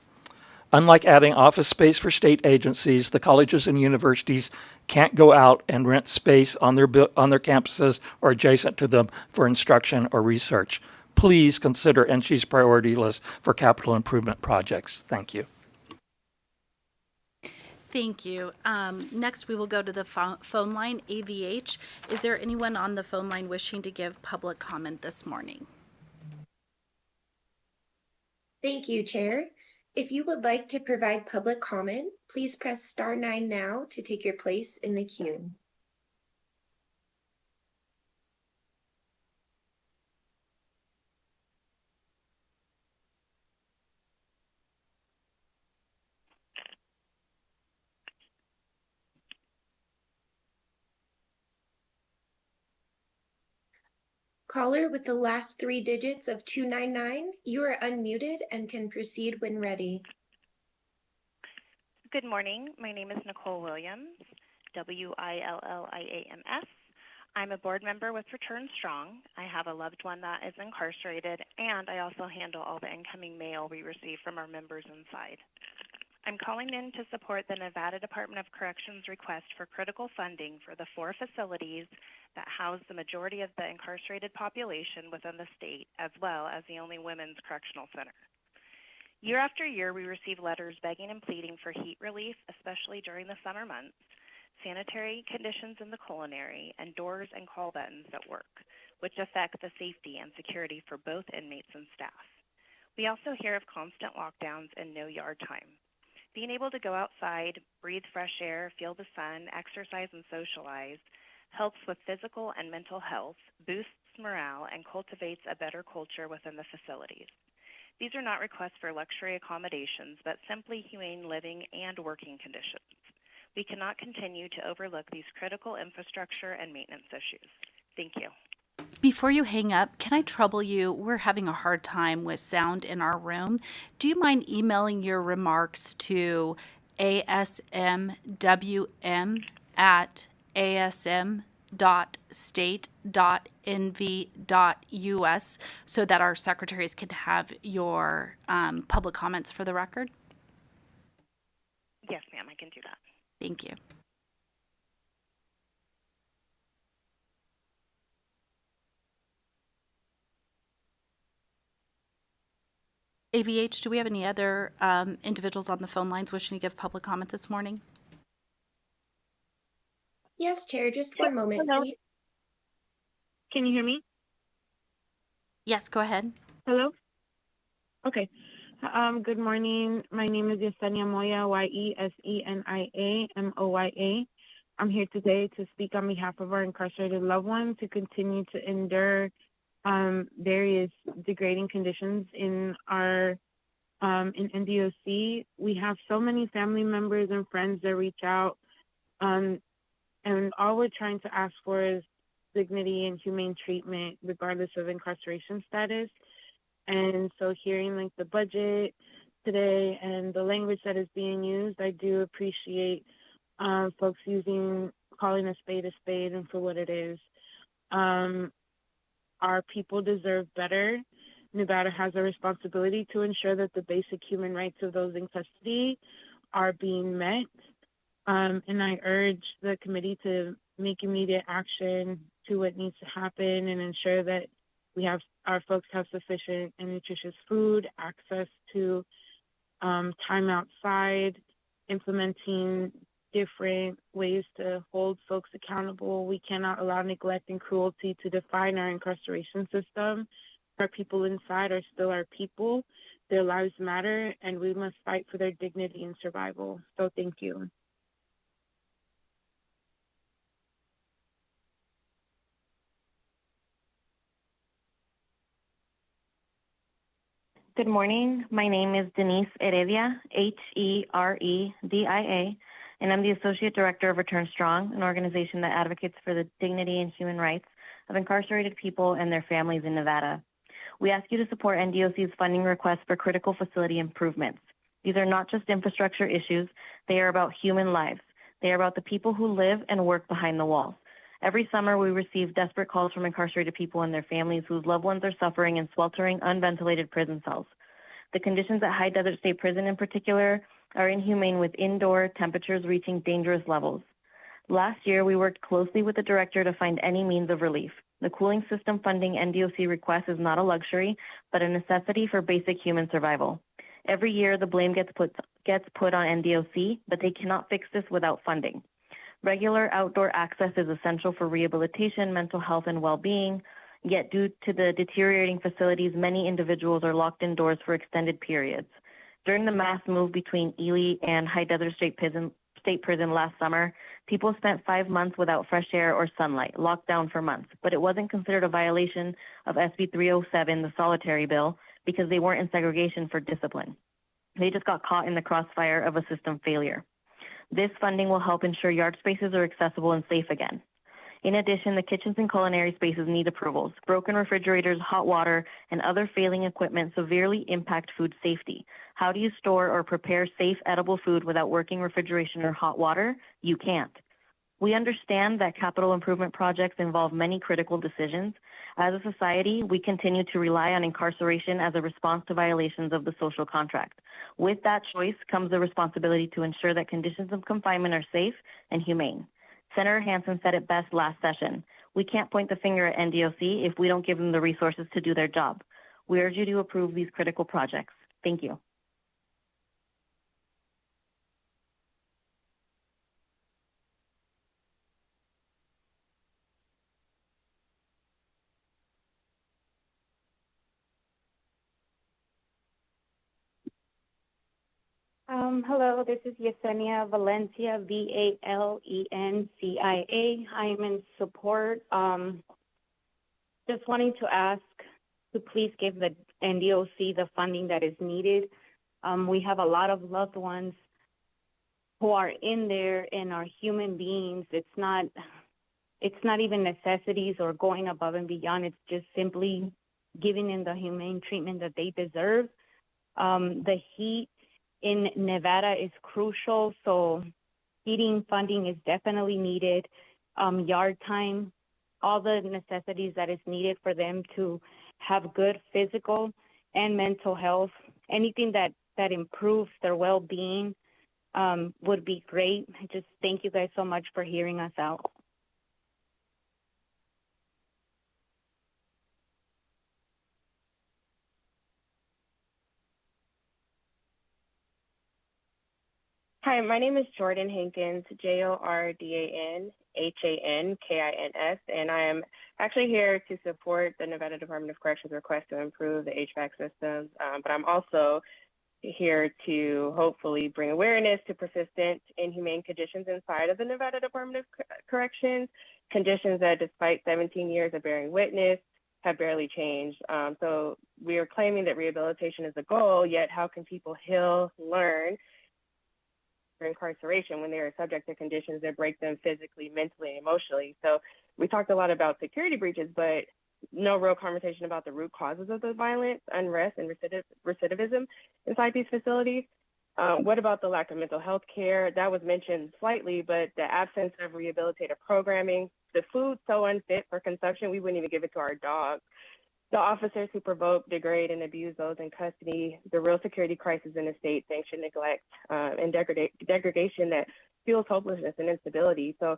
Unlike adding office space for state agencies, the colleges and universities can't go out and rent space on their campuses or adjacent to them for instruction or research. Please consider NSHE's priority list for capital improvement projects. Thank you. Thank you. Next, we will go to the phone line, AVH. Is there anyone on the phone line wishing to give public comment this morning? Thank you, Chair. If you would like to provide public comment, please press star 9 now to take your place in the queue. Caller with the last 3 digits of 299, you are unmuted and can proceed when ready. Good morning. My name is Nicole Williams, WILLIAMS. I'm a board member with Return Strong. I have a loved one that is incarcerated, and I also handle all the incoming mail we receive from our members inside. I'm calling in to support the Nevada Department of Corrections request for critical funding for the 4 facilities that house the majority of the incarcerated population within the state, as well as the only women's correctional center. Year after year, we receive letters begging and pleading for heat relief, especially during the summer months, sanitary conditions in the culinary, and doors and call buttons at work, which affect the safety and security for both inmates and staff. We also hear of constant lockdowns and no yard time. Being able to go outside, breathe fresh air, feel the sun, exercise, and socialize helps with physical and mental health, boosts morale, and cultivates a better culture within the facilities. These are not requests for luxury accommodations, but simply humane living and working conditions. We cannot continue to overlook these critical infrastructure and maintenance issues. Thank you. Before you hang up, can I trouble you? We're having a hard time with sound in our room. Do you mind emailing your remarks to asm.state.nv.us so that our secretaries can have your public comments for the record? Yes, ma'am, I can do that. Thank you. AVH, do we have any other individuals on the phone lines wishing to give public comment this morning? Yes, Chair, just one moment, Hello. please. Can you hear me? Yes, go ahead. Hello? Okay. Good morning. My name is Yesenia Moya, Yesenia I'm here today to speak on behalf of our incarcerated loved ones who continue to endure various degrading conditions in our in NDOC. We have so many family members and friends that reach out, and all we're trying to ask for is dignity and humane treatment, regardless of incarceration status. And so hearing like the budget today and the language that is being used, I do appreciate folks calling a spade and for what it is. Our people deserve better. Nevada has a responsibility to ensure that the basic human rights of those in custody are being met. And I urge the committee to make immediate action to what needs to happen and ensure that our folks have sufficient and nutritious food, access to time outside, implementing different ways to hold folks accountable. We cannot allow neglect and cruelty to define our incarceration system. Our people inside are still our people. Their lives matter, and we must fight for their dignity and survival. So thank you. Good morning. My name is Denise Heredia, Heredia, and I'm the Associate Director of Return Strong, an organization that advocates for the dignity and human rights of incarcerated people and their families in Nevada. We ask you to support NDOC's funding request for critical facility improvements. These are not just infrastructure issues, they are about human lives. They are about the people who live and work behind the walls. Every summer, we receive desperate calls from incarcerated people and their families whose loved ones are suffering in sweltering, unventilated prison cells. The conditions at High Desert State Prison in particular are inhumane, with indoor temperatures reaching dangerous levels. Last year, we worked closely with the director to find any means of relief. The cooling system funding NDOC requests is not a luxury, but a necessity for basic human survival. Every year, the blame gets put on NDOC, but they cannot fix this without funding. Regular outdoor access is essential for rehabilitation, mental health, and well-being, yet due to the deteriorating facilities, many individuals are locked indoors for extended periods. During the mass move between Ely and High Desert State Prison last summer, people spent 5 months without fresh air or sunlight, locked down for months, but it wasn't considered a violation of SB 307, the solitary bill, because they weren't in segregation for discipline. They just got caught in the crossfire of a system failure. This funding will help ensure yard spaces are accessible and safe again. In addition, the kitchens and culinary spaces need approvals. Broken refrigerators, hot water, and other failing equipment severely impact food safety. How do you store or prepare safe, edible food without working refrigeration or hot water? You can't. We understand that capital improvement projects involve many critical decisions. As a society, we continue to rely on incarceration as a response to violations of the social contract. With that choice comes the responsibility to ensure that conditions of confinement are safe and humane. Senator Hansen said it best last session. We can't point the finger at NDOC if we don't give them the resources to do their job. We urge you to approve these critical projects. Thank you. Hello, this is Yesenia Valencia, Valencia. I am in support. Just wanting to ask to please give the NDOC the funding that is needed. We have a lot of loved ones who are in there and are human beings. It's not even necessities or going above and beyond. It's just simply giving them the humane treatment that they deserve. The heat in Nevada is crucial, so heating funding is definitely needed. Yard time, all the necessities that is needed for them to have good physical and mental health. Anything that improves their well-being would be great. Just thank you guys so much for hearing us out. Hi, my name is Jordan Hankins, JordanHankins, and I am actually here to support the Nevada Department of Corrections request to improve the HVAC systems, but I'm also here to hopefully bring awareness to persistent inhumane conditions inside of the Nevada Department of Corrections, conditions that despite 17 years of bearing witness have barely changed. So we are claiming that rehabilitation is the goal, yet how can people heal, learn, incarceration when they are subject to conditions that break them physically, mentally, and emotionally? So we talked a lot about security breaches, but no real conversation about the root causes of the violence, unrest, and recidivism inside these facilities. What about the lack of mental health care? That was mentioned slightly, but the absence of rehabilitative programming, the food so unfit for consumption, we wouldn't even give it to our dogs. The officers who provoke, degrade, and abuse those in custody, the real security crisis in the state, sanction, neglect, and degradation that fuels hopelessness and instability. So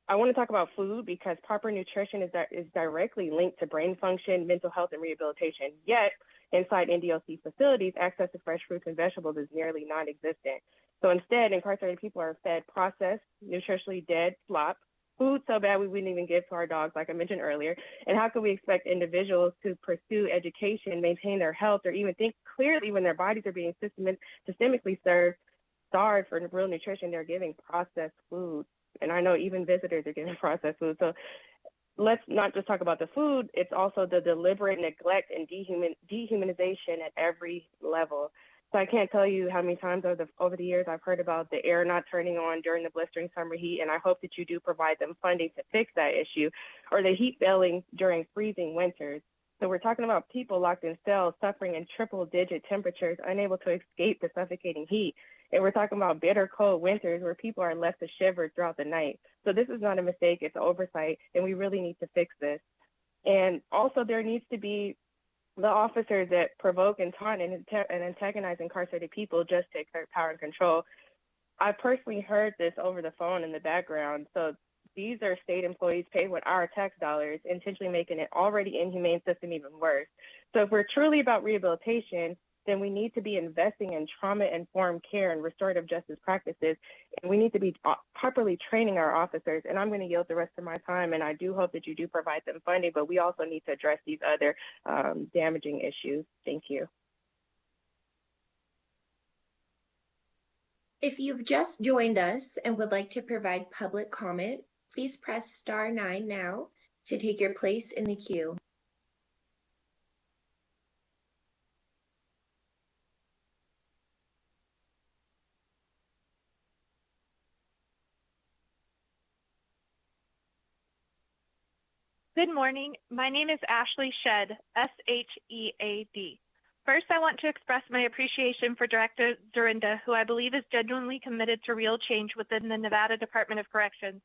I want to talk about food because proper nutrition is directly linked to brain function, mental health, and rehabilitation. Yet, inside NDOC facilities, access to fresh fruits and vegetables is nearly non-existent. So instead, incarcerated people are fed processed, nutritionally dead slop, food so bad we wouldn't even give to our dogs, like I mentioned earlier. And how can we expect individuals to pursue education, maintain their health, or even think clearly when their bodies are being systemically starved for real nutrition? They're giving processed food. And I know even visitors are getting processed food. So let's not just talk about the food, it's also the deliberate neglect and dehumanization at every level. So I can't tell you how many times over the years I've heard about the air not turning on during the blistering summer heat, and I hope that you do provide them funding to fix that issue, or the heat failing during freezing winters. So we're talking about people locked in cells, suffering in triple-digit temperatures, unable to escape the suffocating heat. And we're talking about bitter cold winters where people are left to shiver throughout the night. So this is not a mistake, it's oversight, and we really need to fix this. And also there needs to be the officers that provoke and taunt and antagonize incarcerated people just to exert power and control. I personally heard this over the phone in the background. So these are state employees paid with our tax dollars, intentionally making an already inhumane system even worse. So if we're truly about rehabilitation, then we need to be investing in trauma-informed care and restorative justice practices, and we need to be properly training our officers. And I'm going to yield the rest of my time, and I do hope that you do provide them funding, but we also need to address these other damaging issues. Thank you. If you've just joined us and would like to provide public comment, please press *9 now to take your place in the queue. Good morning. My name is Ashley Shedd, S-H-E-A-D. First, I want to express my appreciation for Director Dorinda, who I believe is genuinely committed to real change within the Nevada Department of Corrections.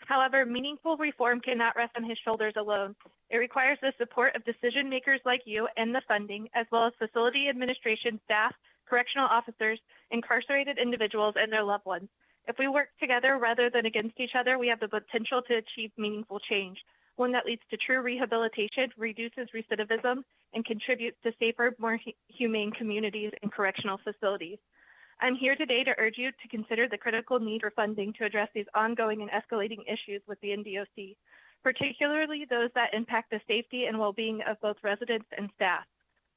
However, meaningful reform cannot rest on his shoulders alone. It requires the support of decision makers like you and the funding, as well as facility administration staff, correctional officers, incarcerated individuals, and their loved ones. If we work together rather than against each other, we have the potential to achieve meaningful change, one that leads to true rehabilitation, reduces recidivism, and contributes to safer, more humane communities and correctional facilities. I'm here today to urge you to consider the critical need for funding to address these ongoing and escalating issues with the NDOC, particularly those that impact the safety and well-being of both residents and staff.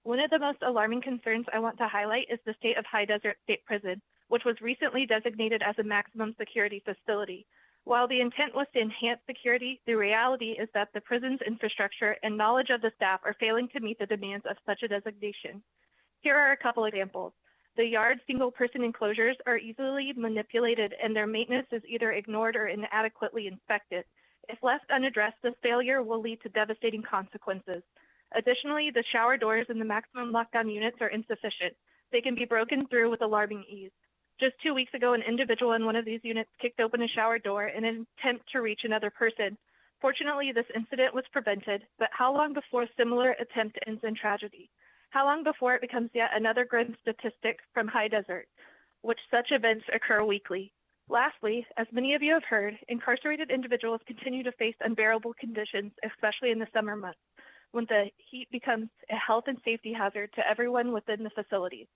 One of the most alarming concerns I want to highlight is the state of High Desert State Prison, which was recently designated as a maximum security facility. While the intent was to enhance security, the reality is that the prison's infrastructure and knowledge of the staff are failing to meet the demands of such a designation. Here are a couple examples. The yard single-person enclosures are easily manipulated, and their maintenance is either ignored or inadequately inspected. If left unaddressed, this failure will lead to devastating consequences. Additionally, the shower doors in the maximum lockdown units are insufficient. They can be broken through with alarming ease. Just 2 weeks ago, an individual in one of these units kicked open a shower door in an attempt to reach another person. Fortunately, this incident was prevented, but how long before a similar attempt ends in tragedy? How long before it becomes yet another grim statistic from High Desert, which such events occur weekly? Lastly, as many of you have heard, incarcerated individuals continue to face unbearable conditions, especially in the summer months, when the heat becomes a health and safety hazard to everyone within the facilities.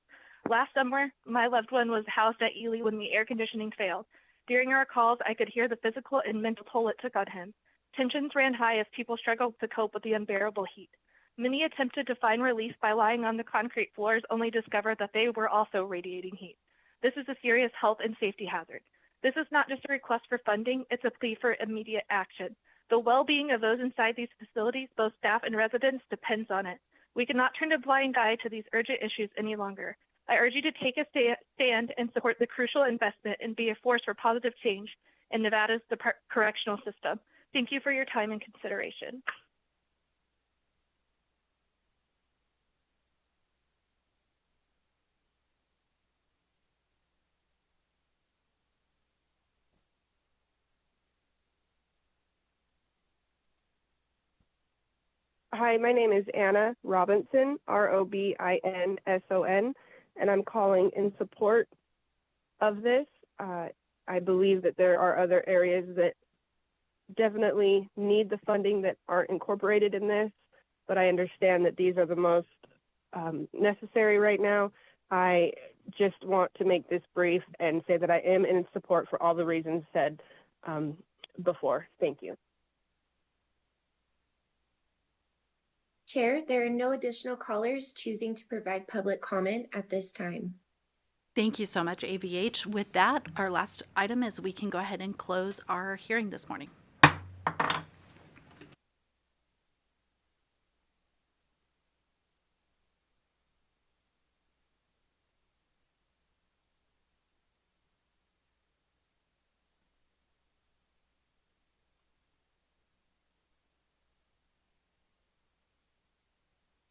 Last summer, my loved one was housed at Ely when the air conditioning failed. During our calls, I could hear the physical and mental toll it took on him. Tensions ran high as people struggled to cope with the unbearable heat. Many attempted to find relief by lying on the concrete floors, only discovered that they were also radiating heat. This is a serious health and safety hazard. This is not just a request for funding, it's a plea for immediate action. The well-being of those inside these facilities, both staff and residents, depends on it. We cannot turn a blind eye to these urgent issues any longer. I urge you to take a stand and support the crucial investment and be a force for positive change in Nevada's correctional system. Thank you for your time and consideration. Hi, my name is Anna Robinson, Robinson, and I'm calling in support of this. I believe that there are other areas that definitely need the funding that aren't incorporated in this, but I understand that these are the most necessary right now. I just want to make this brief and say that I am in support for all the reasons said before. Thank you. Chair, there are no additional callers choosing to provide public comment at this time. Thank you so much, AVH. With that, our last item is we can go ahead and close our hearing this morning.